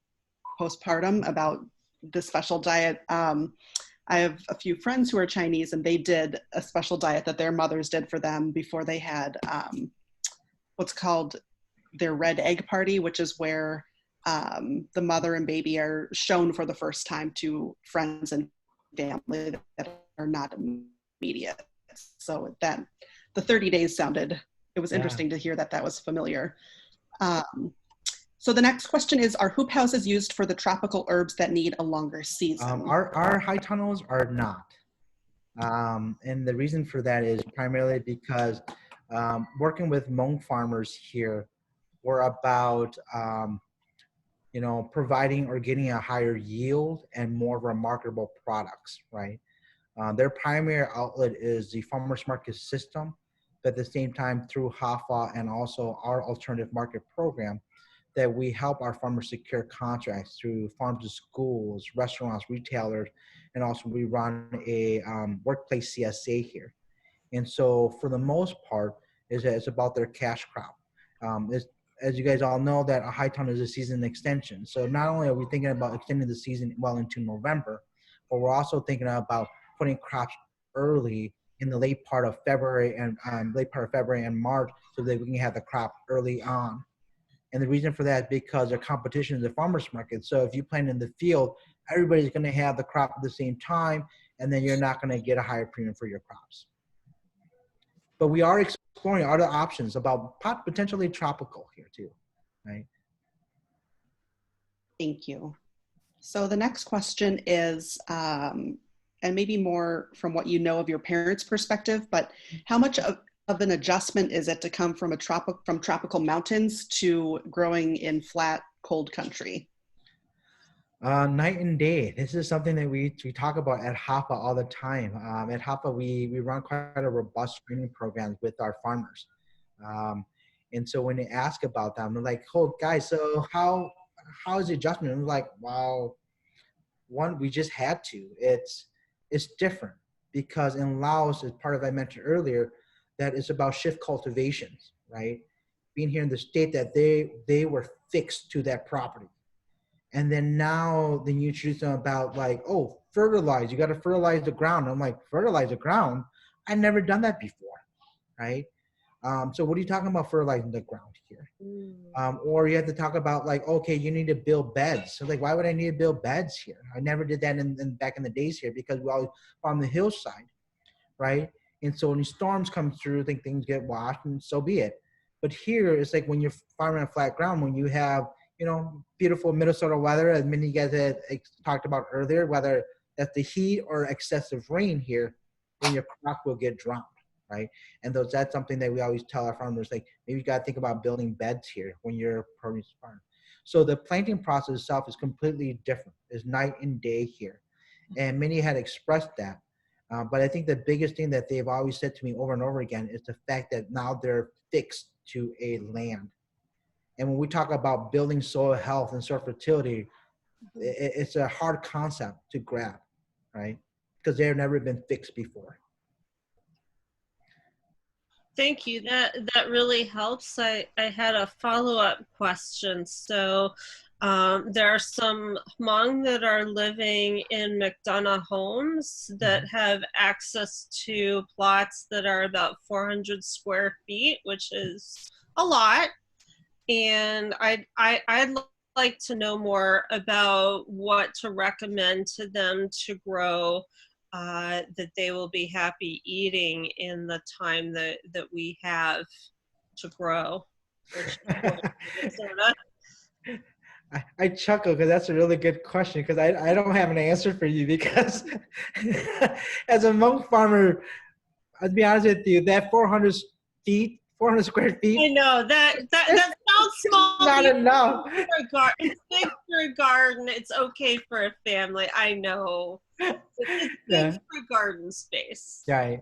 S5: postpartum about the special diet. I have a few friends who are Chinese, and they did a special diet that their mothers did for them before they had what's called their red egg party, which is where the mother and baby are shown for the first time to friends and family that are not immediate. So that the 30 days sounded, it was interesting to hear that that was familiar. So the next question is, are hoop houses used for the tropical herbs that need a longer season?
S2: Our high tunnels are not. And the reason for that is primarily because working with Hmong farmers here, we're about providing or getting a higher yield and more remarkable products, right? Their primary outlet is the farmers market system, but at the same time through HAFA and also our alternative market program, that we help our farmers secure contracts through farm to schools, restaurants, retailers, and also we run a workplace CSA here. And so for the most part, it's about their cash crop. As you guys all know, that a high ton is a season extension. So not only are we thinking about extending the season well into November, but we're also thinking about putting crops early in the late part of February and March, so that we can have the crop early on. And the reason for that is because their competition is the farmers market. So if you plant in the field, everybody's going to have the crop at the same time, and then you're not going to get a higher premium for your crops. But we are exploring other options about potentially tropical here too, right?
S5: Thank you. So the next question is, and maybe more from what you know of your parents' perspective, but how much of an adjustment is it to come from from tropical mountains to growing in flat, cold country?
S2: Night and day. This is something that we talk about at HAPA all the time. At HAPA, we run quite a robust training program with our farmers. And so when they ask about them, they're like, "Oh, guys, so how is the adjustment?" And I'm like, "Well, one, we just had to. It's different because in Laos, as part of I mentioned earlier, that it's about shift cultivations, right? Being here in the state that they were fixed to that property. And then now then you introduce them about like, oh, fertilize, you got to fertilize the ground. I'm like, fertilize the ground? I've never done that before, right? So what are you talking about fertilizing the ground here? Or you have to talk about like, okay, you need to build beds. So like, why would I need to build beds here? I never did that in back in the days here because we always on the hillside, right? And so when these storms come through, I think things get washed and so be it. But here it's like when you're farming on flat ground, when you have, you know, beautiful Minnesota weather, as many of you guys had talked about earlier, whether that's the heat or excessive rain here, then your crop will get drowned, right? And that's something that we always tell our farmers, like maybe you got to think about building beds here when you're produce farm. So the planting process itself is completely different. It's night and day here. And many had expressed that. But I think the biggest thing that they've always said to me over and over again is the fact that now they're fixed to a land. And when we talk about building soil health and soil fertility, it's a hard concept to grab, right? Because they've never been fixed before.
S8: Thank you. That really helps. I had a follow-up question. So there are some Hmong that are living in McDonough homes that have access to plots that are about 400 square feet, which is a lot. And I'd like to know more about what to recommend to them to grow that they will be happy eating in the time that we have to grow.
S2: I chuckle because that's a really good question because I don't have an answer for you because as a Hmong farmer, I'll be honest with you, that 400 square feet.
S8: I know that sounds small.
S2: Not enough.
S8: It's big for a garden. It's okay for a family. I know. It's big for a garden space.
S2: Right.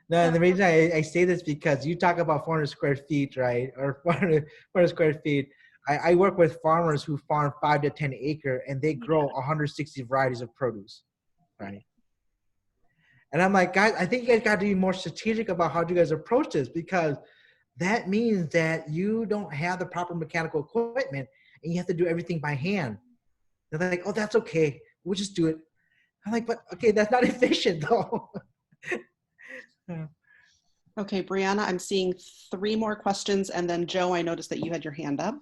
S2: No, and the reason I say this because you talk about 400 square feet, right? Or 400 square feet. I work with farmers who farm 5 to 10 acre and they grow 160 varieties of produce, right? And I'm like, guys, I think you guys got to be more strategic about how you guys approach this because that means that you don't have the proper mechanical equipment and you have to do everything by hand. They're like, oh, that's okay. We'll just do it. I'm like, but okay, that's not efficient though.
S5: Okay, Brianna, I'm seeing 3 more questions. And then Joe, I noticed that you had your hand up.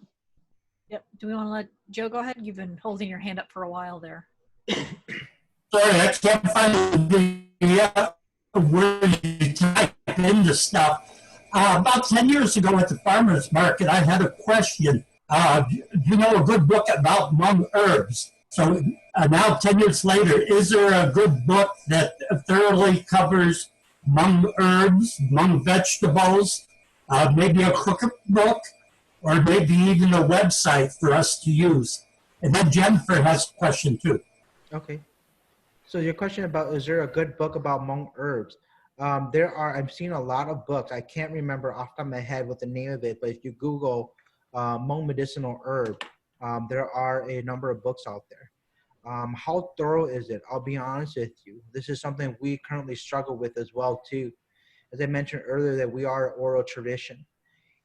S3: Yep. Do we want to let Joe go ahead? You've been holding your hand up for a while there.
S9: Sorry, I can't find the where you type in the stuff. About 10 years ago at the farmer's market, I had a question. You know a good book about Hmong herbs? So now 10 years later, is there a good book that thoroughly covers Hmong herbs, Hmong vegetables, maybe a cookbook, or maybe even a website for us to use? And then Jennifer has a question too.
S2: Okay. So your question about, is there a good book about Hmong herbs? I've seen a lot of books. I can't remember off the top of my head what the name of it, but if you Google Hmong medicinal herb, there are a number of books out there. How thorough is it? I'll be honest with you. This is something we currently struggle with as well too. As I mentioned earlier, that we are an oral tradition.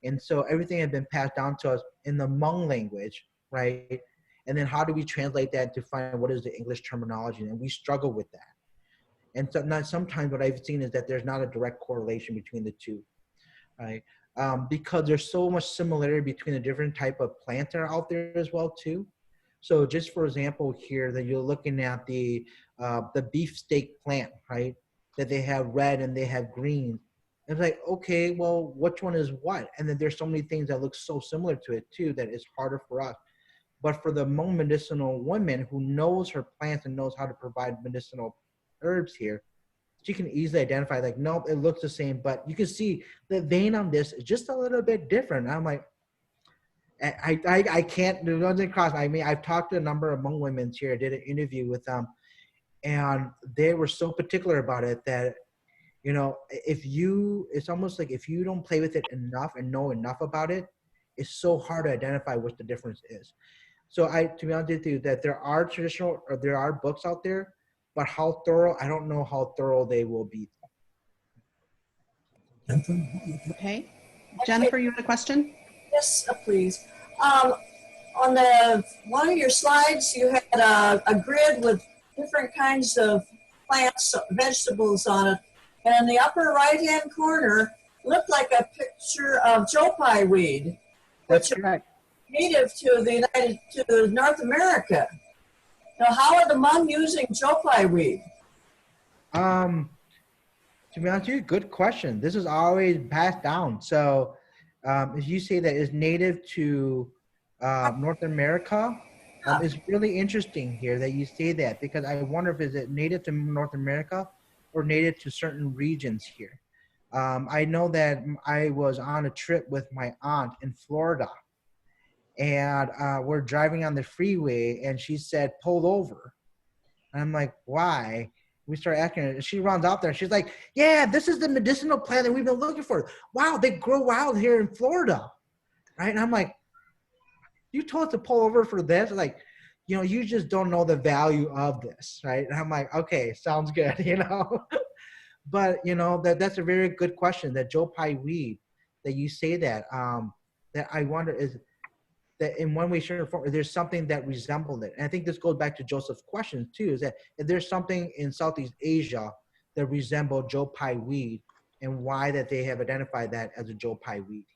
S2: And so everything has been passed down to us in the Hmong language, right? And then how do we translate that to find what is the English terminology? And we struggle with that. And so sometimes what I've seen is that there's not a direct correlation between the two, right? Because there's so much similarity between the different type of plants that are out there as well too. So just for example here, that you're looking at the beefsteak plant, right? That they have red and they have green. It's like, okay, well, which one is what? And then there's so many things that look so similar to it too that it's harder for us. But for the Hmong medicinal woman who knows her plants and knows how to provide medicinal herbs here, she can easily identify like, nope, it looks the same, but you can see the vein on this is just a little bit different. I'm like, I can't do nothing cross. I mean, I've talked to a number of Hmong women here. I did an interview with them, and they were so particular about it that, you know, it's almost like if you don't play with it enough and know enough about it, it's so hard to identify what the difference is. So to be honest with you, that there are books out there, but how thorough, I don't know how thorough they will be.
S5: Okay. Jennifer, you had a question?
S10: Yes, please. On one of your slides, you had a grid with different kinds of plants, vegetables on it. And in the upper right-hand corner, looked like a picture of jopai weed,
S2: That's
S10: which
S2: correct.
S10: is native to North America. Now, how are the Hmong using jopai weed?
S2: To be honest with you, good question. This is always passed down. So if you say that is native to North America, it's really interesting here that you say that, because I wonder if is it native to North America or native to certain regions here. I know that I was on a trip with my aunt in Florida, and we're driving on the freeway, and she said, pull over. And I'm like, why? We start asking her, and she runs out there, and she's like, yeah, this is the medicinal plant that we've been looking for. Wow, they grow wild here in Florida, right? And I'm like, you told us to pull over for this? Like, you know, you just don't know the value of this, right? And I'm like, okay, sounds good, you know? But, you know, that's a very good question, that jopai weed, that you say that, that I wonder is that in one way, shape, or form, there's something that resembled it. And I think this goes back to Joseph's question too, is that if there's something in Southeast Asia that resembled jopai weed, and why that they have identified that as a jopai weed.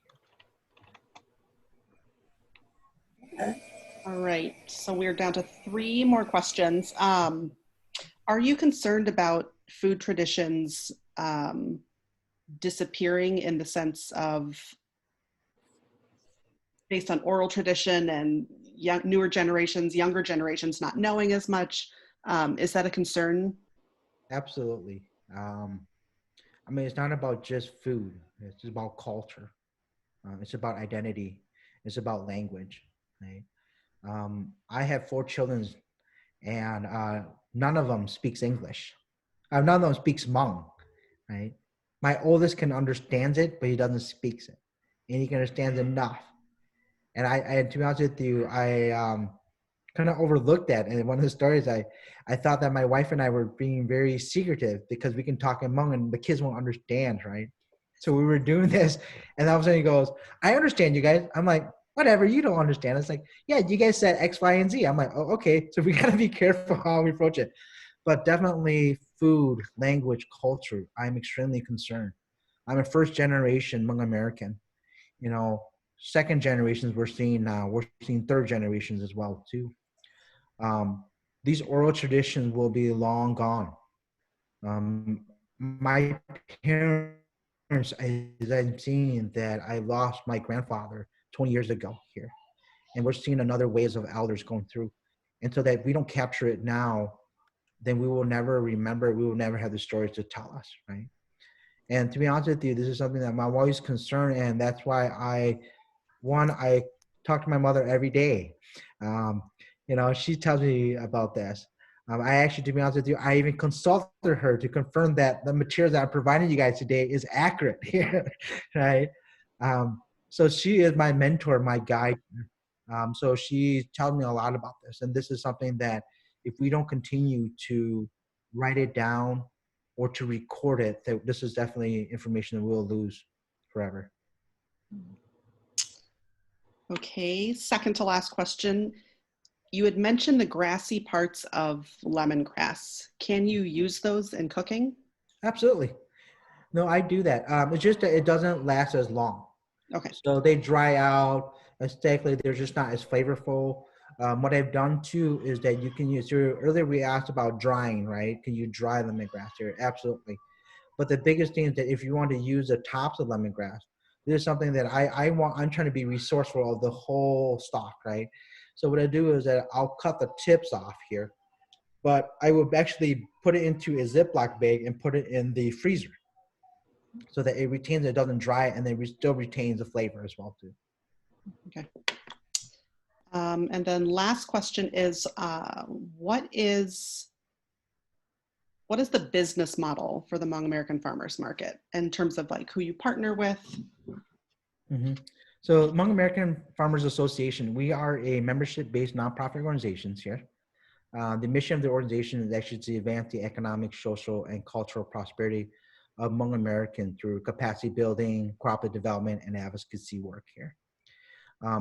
S5: Okay. All right, so we're down to 3 more questions. Are you concerned about food traditions disappearing in the sense of based on oral tradition and newer generations, younger generations not knowing as much? Is that a concern?
S2: Absolutely. I mean, it's not about just food. It's about culture. It's about identity. It's about language, right? I have 4 children, and none of them speaks English. None of them speaks Hmong, right? My oldest can understand it, but he doesn't speak it, and he can understand enough. And I to be honest with you, I kind of overlooked that. And in one of the stories, I thought that my wife and I were being very secretive because we can talk in Hmong and the kids won't understand, right? So we were doing this, and all of a sudden he goes, I understand you guys. I'm like, whatever, you don't understand. It's like, yeah, you guys said X, Y, and Z. I'm like, oh, okay. So we got to be careful how we approach it. But definitely food, language, culture, I'm extremely concerned. I'm a first generation Hmong American. You know, second generations we're seeing now. We're seeing third generations as well too. These oral traditions will be long gone. My parents, as I'm seeing that I lost my grandfather 20 years ago here, and we're seeing another waves of elders going through. And so that if we don't capture it now, then we will never remember, we will never have the stories to tell us, right? And to be honest with you, this is something that I'm always concerned, and that's why I talk to my mother every day. You know, she tells me about this. I actually, to be honest with you, I even consulted her to confirm that the materials that I'm providing you guys today is accurate here, right? So she is my mentor, my guide. So she tells me a lot about this. And this is something that if we don't continue to write it down or to record it, that this is definitely information that we'll lose forever.
S5: Okay, second to last question. You had mentioned the grassy parts of lemongrass. Can you use those in cooking?
S2: Absolutely. No, I do that. It's just that it doesn't last as long.
S5: Okay.
S2: So they dry out. Aesthetically, they're just not as flavorful. What I've done too is that you can use, earlier we asked about drying, right? Can you dry lemongrass here? Absolutely. But the biggest thing is that if you want to use the tops of lemongrass, this is something that I'm trying to be resourceful of the whole stalk, right? So what I do is that I'll cut the tips off here, but I will actually put it into a Ziploc bag and put it in the freezer so that it retains, it doesn't dry, and then still retains the flavor as well too.
S5: Okay. And then last question is, what is the business model for the Hmong American Farmers Market in terms of like who you partner with?
S2: Mm-hmm. So Hmong American Farmers Association, we are a membership-based nonprofit organization here. The mission of the organization is actually to advance the economic, social, and cultural prosperity of Hmong Americans through capacity building, cooperative development, and advocacy work here.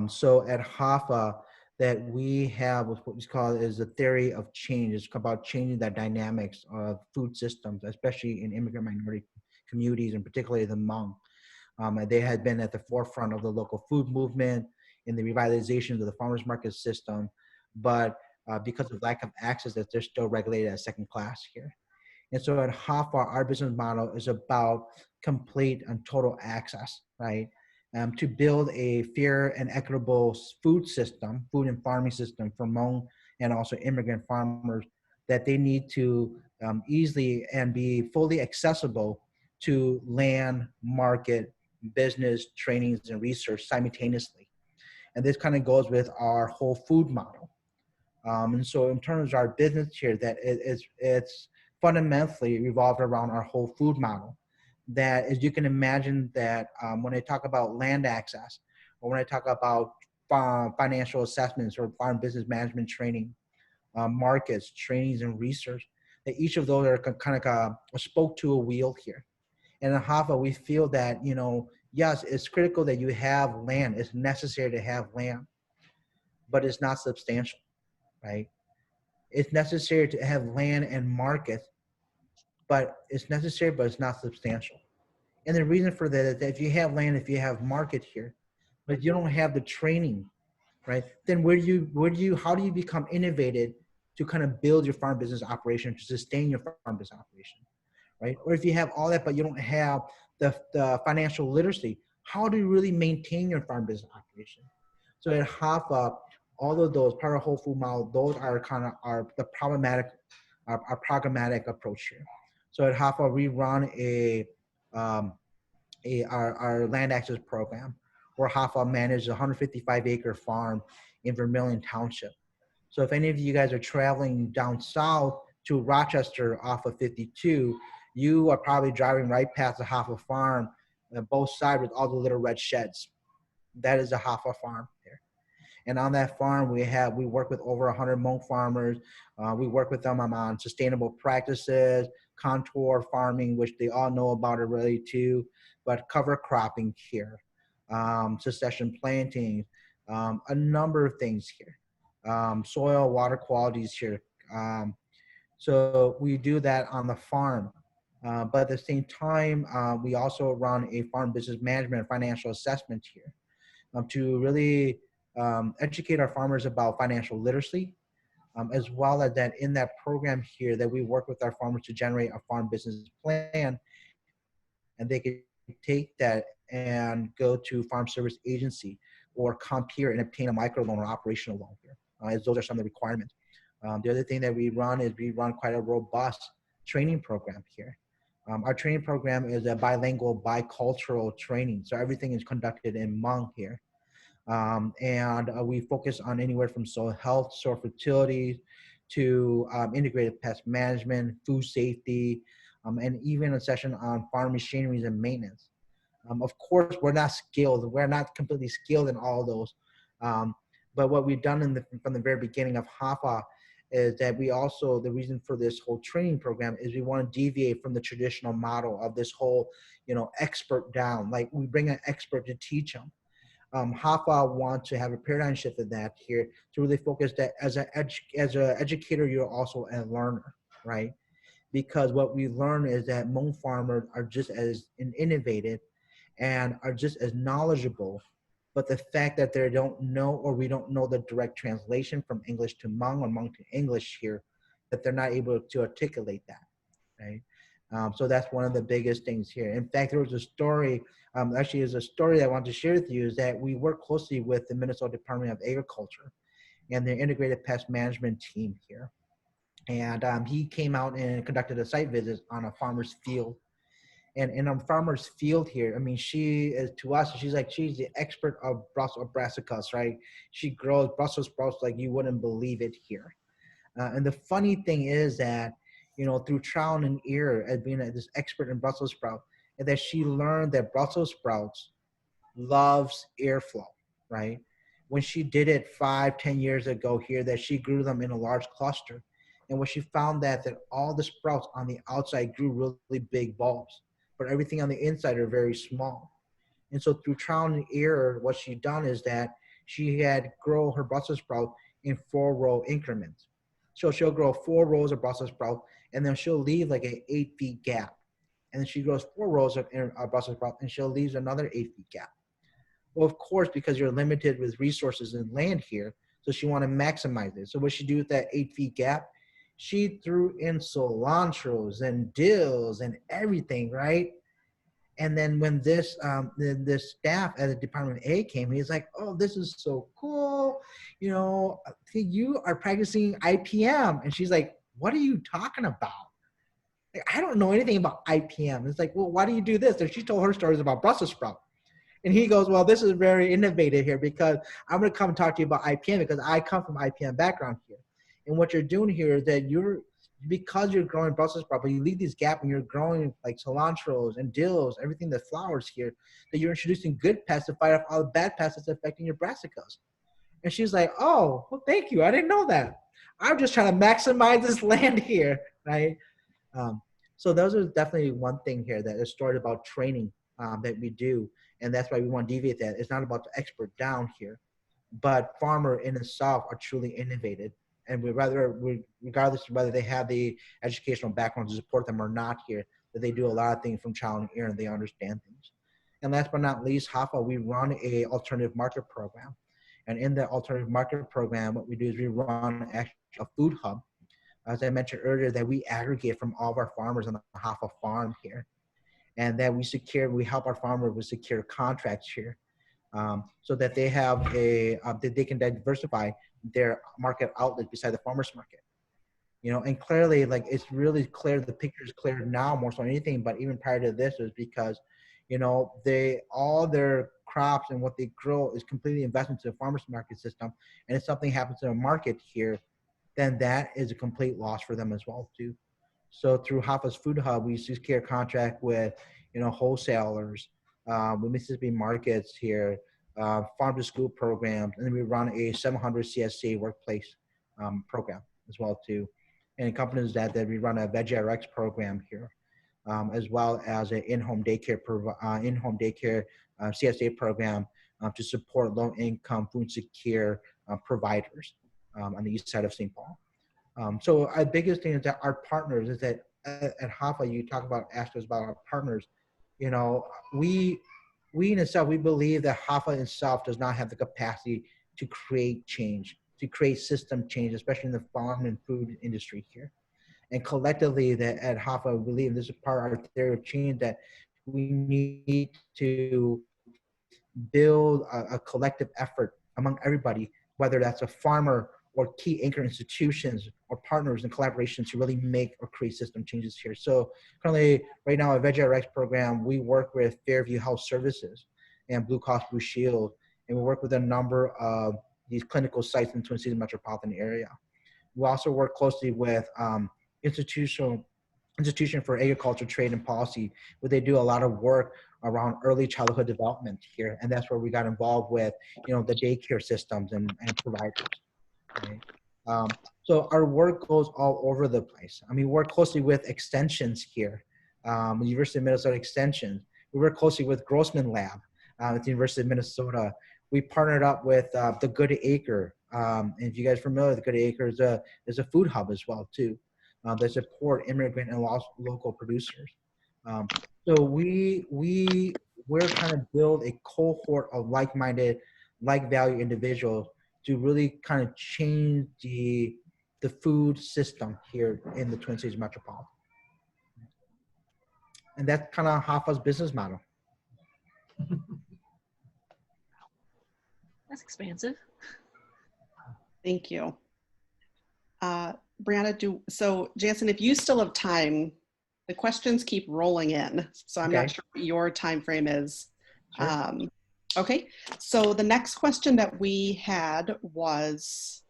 S2: So at HAFA, that we have what we call is a theory of change. It's about changing the dynamics of food systems, especially in immigrant minority communities, and particularly the Hmong. They had been at the forefront of the local food movement in the revitalization of the farmers market system, but because of lack of access, that they're still regulated as second class here. And so at HAFA, our business model is about complete and total access, right? To build a fair and equitable food system, food and farming system for Hmong and also immigrant farmers, that they need to easily and be fully accessible to land, market, business, trainings, and research simultaneously. And this kind of goes with our whole food model. And so in terms of our business here, that it's fundamentally revolved around our whole food model. That, as you can imagine, that when I talk about land access, or when I talk about financial assessments or farm business management training, markets, trainings, and research, that each of those are kind of a spoke to a wheel here. And in HAFA, we feel that, you know, yes, it's critical that you have land. It's necessary to have land, but it's not substantial, right? It's necessary to have land and markets, but it's necessary, but it's not substantial. And the reason for that is that if you have land, if you have market here, but you don't have the training, right? Then how do you become innovative to kind of build your farm business operation, to sustain your farm business operation, right? Or if you have all that, but you don't have the financial literacy, how do you really maintain your farm business operation? So at HAFA, all of those part of whole food model, those are kind of the our programmatic approach here. So at HAFA, we run our land access program, where HAFA manages a 155-acre farm in Vermilion Township. So if any of you guys are traveling down south to Rochester off of 52, you are probably driving right past the HAFA farm, both sides with all the little red sheds. That is a HAFA farm there. And on that farm, we work with over 100 Hmong farmers. We work with them on sustainable practices, contour farming, which they all know about already too, but cover cropping here, succession planting, a number of things here, soil, water qualities here. So we do that on the farm. But at the same time, we also run a farm business management and financial assessment here to really educate our farmers about financial literacy, as well as that in that program here that we work with our farmers to generate a farm business plan, and they can take that and go to farm service agency or CompTIA and obtain a microloan or operational loan here, as those are some of the requirements. The other thing that we run is we run quite a robust training program here. Our training program is a bilingual, bicultural training. So everything is conducted in Hmong here. And we focus on anywhere from soil health, soil fertility, to integrated pest management, food safety, and even a session on farm machineries and maintenance. Of course, we're not skilled. We're not completely skilled in all those. But what we've done from the very beginning of HAFA is that we also, the reason for this whole training program is we want to deviate from the traditional model of this whole, expert down. Like, we bring an expert to teach them. HAFA wants to have a paradigm shift of that here to really focus that as an educator, you're also a learner, right? Because what we learn is that Hmong farmers are just as innovative and are just as knowledgeable, but the fact that they don't know, or we don't know the direct translation from English to Hmong or Hmong to English here, that they're not able to articulate that, right? So that's one of the biggest things here. In fact, there was a story, actually is a story that I want to share with you, is that we work closely with the Minnesota Department of Agriculture and their integrated pest management team here. And he came out and conducted a site visit on a farmer's field. And in a farmer's field here, I mean, she is to us, she's the expert of Brussels brassicas, right? She grows Brussels sprouts like you wouldn't believe it here. And the funny thing is that, you know, through trial and error as being this expert in Brussels sprout, and that she learned that Brussels sprouts loves airflow, right? When she did it 5-10 years ago here, that she grew them in a large cluster. And when she found that all the sprouts on the outside grew really big bulbs, but everything on the inside are very small. And so through trial and error, what she done is that she had grow her Brussels sprout in 4-row increments. So she'll grow 4 rows of Brussels sprout, and then she'll leave like an 8-foot gap. And then she grows 4 rows of Brussels sprout, and she'll leave another 8-foot gap. Well, of course, because you're limited with resources and land here, so she want to maximize it. So what she do with that 8-foot gap, she threw in cilantros and dills and everything, right? And then when this staff at the Department A came, he's like, "Oh, this is so cool. You know, you are practicing IPM." And she's like, "What are you talking about? Like, I don't know anything about IPM." It's like, "Well, why do you do this?" And she told her stories about Brussels sprout. And he goes, "Well, this is very innovative here because I'm going to come and talk to you about IPM because I come from IPM background here. And what you're doing here is that because you're growing Brussels sprout, but you leave these gaps and you're growing like cilantros and dills, everything that flowers here, that you're introducing good pests to fight off all the bad pests that's affecting your brassicas." And she's like, "Oh, well, thank you. I didn't know that. I'm just trying to maximize this land here," right? So those are definitely one thing here that is story about training that we do. And that's why we want to deviate that. It's not about the expert down here, but farmer in itself are truly innovative. And regardless of whether they have the educational background to support them or not here, that they do a lot of things from child and error and they understand things. And last but not least, HAFA, we run a alternative market program. And in the alternative market program, what we do is we run a food hub. As I mentioned earlier, that we aggregate from all of our farmers on the HAFA farm here. And that we help our farmers with secure contracts here, so that they have that they can diversify their market outlet beside the farmers market. You know, and clearly, like, it's really clear, the picture is clear now more so than anything, but even prior to this is because, you know, all their crops and what they grow is completely invested into the farmers market system. And if something happens to the market here, then that is a complete loss for them as well too. So through HAFA's Food Hub, we secure contract with, you know, wholesalers, with Mississippi markets here, farm to school programs, and then we run a 700 CSC workplace program as well too. And companies that we run a VegRx program here, as well as an in-home daycare CSA program to support low-income food secure providers on the east side of St. Paul. So our biggest thing is that our partners is that at HAFA, you talk about, ask us about our partners. You know, we in itself, we believe that HAFA itself does not have the capacity to create change, to create system change, especially in the farm and food industry here. And collectively, that at HAFA, we believe this is part of our theory of change, that we need to build a collective effort among everybody, whether that's a farmer or key anchor institutions or partners and collaborations to really make or create system changes here. So currently, right now, at VegRx program, we work with Fairview Health Services and Blue Cross Blue Shield, and we work with a number of these clinical sites in the Twin Cities metropolitan area. We also work closely with Institution for Agriculture, Trade, and Policy, where they do a lot of work around early childhood development here, and that's where we got involved with, you know, the daycare systems and providers. Right? So our work goes all over the place. I mean, we work closely with extensions here, University of Minnesota Extension. We work closely with Grossman Lab at the University of Minnesota. We partnered up with the Good Acre. And if you guys are familiar with the Good Acre, is a food hub as well too. They support immigrant and local producers. So we're trying to build a cohort of like-minded, like-value individuals to really kind of change the food system here in the Twin Cities metropolitan. And that's kind of HAFA's business model.
S3: That's expansive.
S5: Thank you. Brianna, so Janssen, if you still have time, the questions keep rolling in, so I'm not
S2: Okay.
S5: sure what your time frame is.
S2: Sure.
S5: Okay, so the next question that we had was,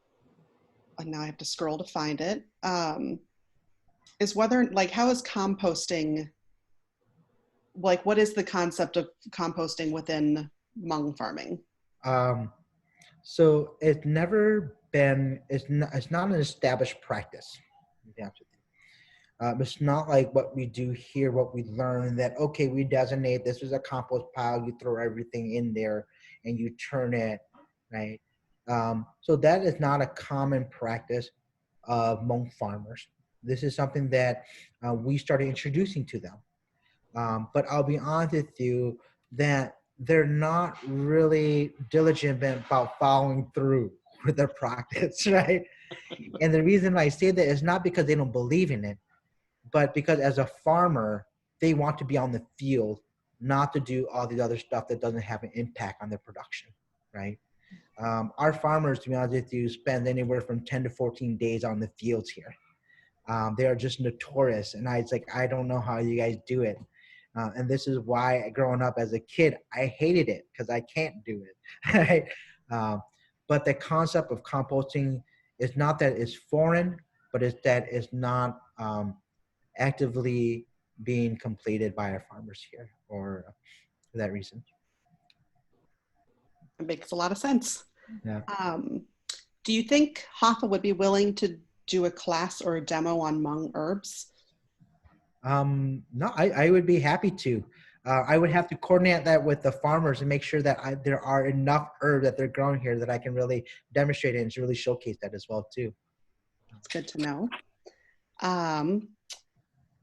S5: and now I have to scroll to find it, is whether, like, how is composting, like, what is the concept of composting within Hmong farming?
S2: So it's never been, it's not an established practice. To be honest with you. It's not like what we do here, what we learn that, okay, we designate this is a compost pile, you throw everything in there and you turn it, right? So that is not a common practice of Hmong farmers. This is something that we started introducing to them. But I'll be honest with you that they're not really diligent about following through with their practice, right? And the reason I say that is not because they don't believe in it, but because as a farmer, they want to be on the field, not to do all the other stuff that doesn't have an impact on their production, right? Our farmers, to be honest with you, spend anywhere from 10 to 14 days on the fields here. They are just notorious. And it's like, I don't know how you guys do it. And this is why growing up as a kid, I hated it because I can't do it, right? But the concept of composting is not that it's foreign, but it's that it's not actively being completed by our farmers here, or for that reason.
S5: It makes a lot of sense.
S2: Yeah.
S5: Do you think Hoffa would be willing to do a class or a demo on Hmong herbs?
S2: No, I would be happy to. I would have to coordinate that with the farmers and make sure that there are enough herbs that they're growing here that I can really demonstrate it and really showcase that as well too.
S5: That's good to know.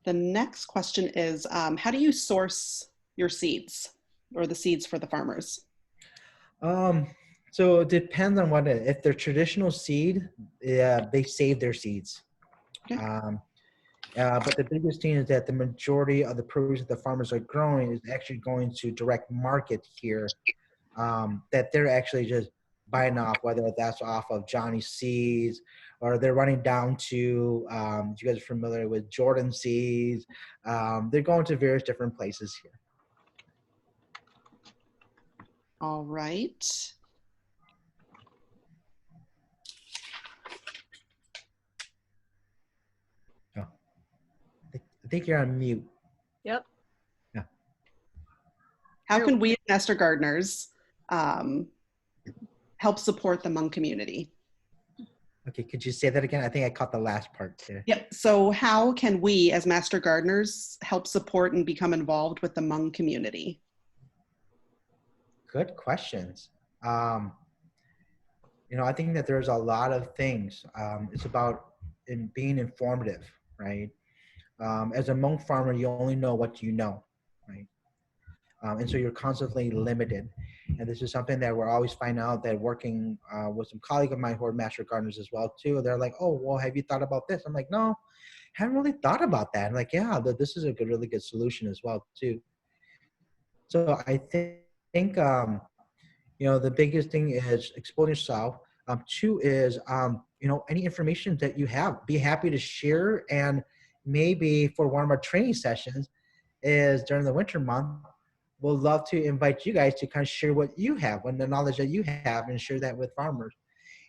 S5: The next question is, how do you source your seeds or the seeds for the farmers?
S2: So it depends on if they're traditional seed, they save their seeds.
S5: Okay.
S2: But the biggest thing is that the majority of the produce that the farmers are growing is actually going to direct market here, that they're actually just buying off, whether that's off of Johnny Seeds or they're running down to, you guys are familiar with Jordan Seeds. They're going to various different places here.
S5: All right.
S2: Oh. I think you're on mute.
S3: Yep.
S2: Yeah.
S5: How can we as Master Gardeners help support the Hmong community?
S2: Okay, could you say that again? I think I caught the last part there.
S5: Yep. So how can we as Master Gardeners help support and become involved with the Hmong community?
S2: Good questions. I think that there's a lot of things. It's about being informative, right? As a Hmong farmer, you only know what you know, right? And so you're constantly limited. And this is something that we're always finding out, that working with some colleagues of mine who are master gardeners as well too. They're like, oh, well, have you thought about this? I'm like, no, haven't really thought about that. I'm like, yeah, this is a really good solution as well too. So I think the biggest thing is exposing yourself. Two is, any information that you have, be happy to share. And maybe for one of our training sessions is during the winter month, we'll love to invite you guys to kind of share what you have and the knowledge that you have and share that with farmers.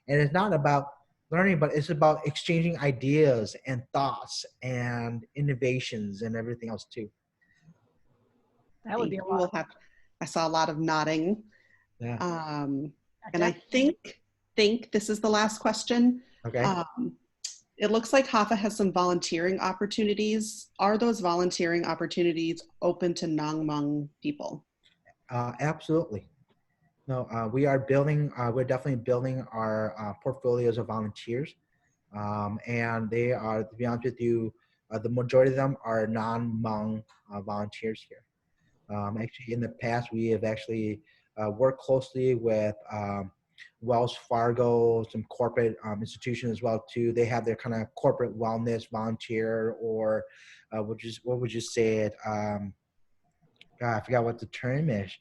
S2: And it's not about learning, but it's about exchanging ideas and thoughts and innovations and everything else too.
S3: That would be a lot.
S5: I saw a lot of nodding.
S2: Yeah.
S5: And I think this is the last question.
S2: Okay.
S5: It looks like Hoffa has some volunteering opportunities. Are those volunteering opportunities open to non-Hmong people?
S2: Absolutely. No, we are building, we're definitely building our portfolios of volunteers. And they are, to be honest with you, the majority of them are non-Hmong volunteers here. Actually, in the past, we have actually worked closely with Wells Fargo, some corporate institutions as well too. They have their kind of corporate wellness volunteer, or what would you say it? God, I forgot what the term is.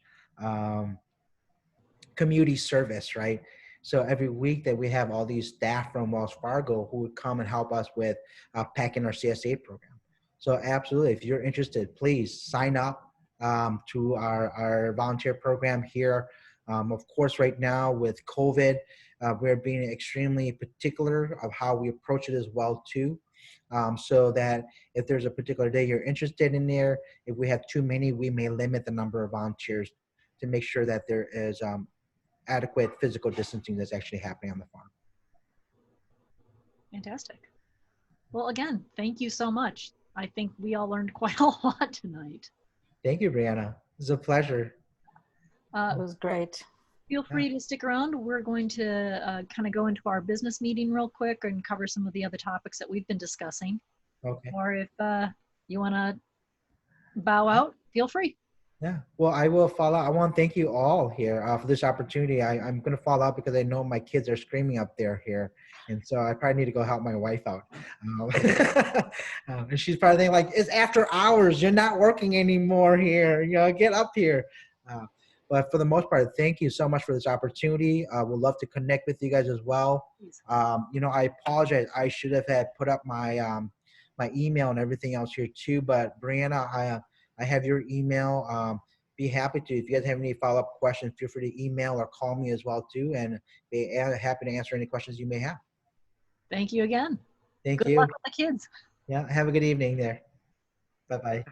S2: Community service, right? So every week that we have all these staff from Wells Fargo who would come and help us with packing our CSA program, So absolutely, if you're interested, please sign up to our volunteer program here. Of course, right now with COVID, we're being extremely particular of how we approach it as well too. So that if there's a particular day you're interested in there, if we have too many, we may limit the number of volunteers to make sure that there is adequate physical distancing that's actually happening on the farm.
S3: Fantastic. Well, again, thank you so much. I think we all learned quite a lot tonight.
S2: Thank you, Brianna. It's a pleasure.
S7: It was great.
S3: Feel free to stick around. We're going to kind of go into our business meeting real quick and cover some of the other topics that we've been discussing.
S2: Okay.
S3: Or if you want to bow out, feel free.
S2: Yeah, well, I will follow. I want to thank you all here for this opportunity. I'm going to follow up because I know my kids are screaming up there here. And so I probably need to go help my wife out. And she's probably thinking like, it's after hours. You're not working anymore here. You know, get up here. But for the most part, thank you so much for this opportunity. We'd love to connect with you guys as well. You know, I apologize. I should have had put up my my email and everything else here too. But Brianna, I have your email. Be happy to, if you guys have any follow-up questions, feel free to email or call me as well too, and be happy to answer any questions you may have.
S3: Thank you again.
S2: Thank
S3: Good
S2: you.
S3: luck with the kids.
S2: Yeah, have a good evening there. Bye-bye.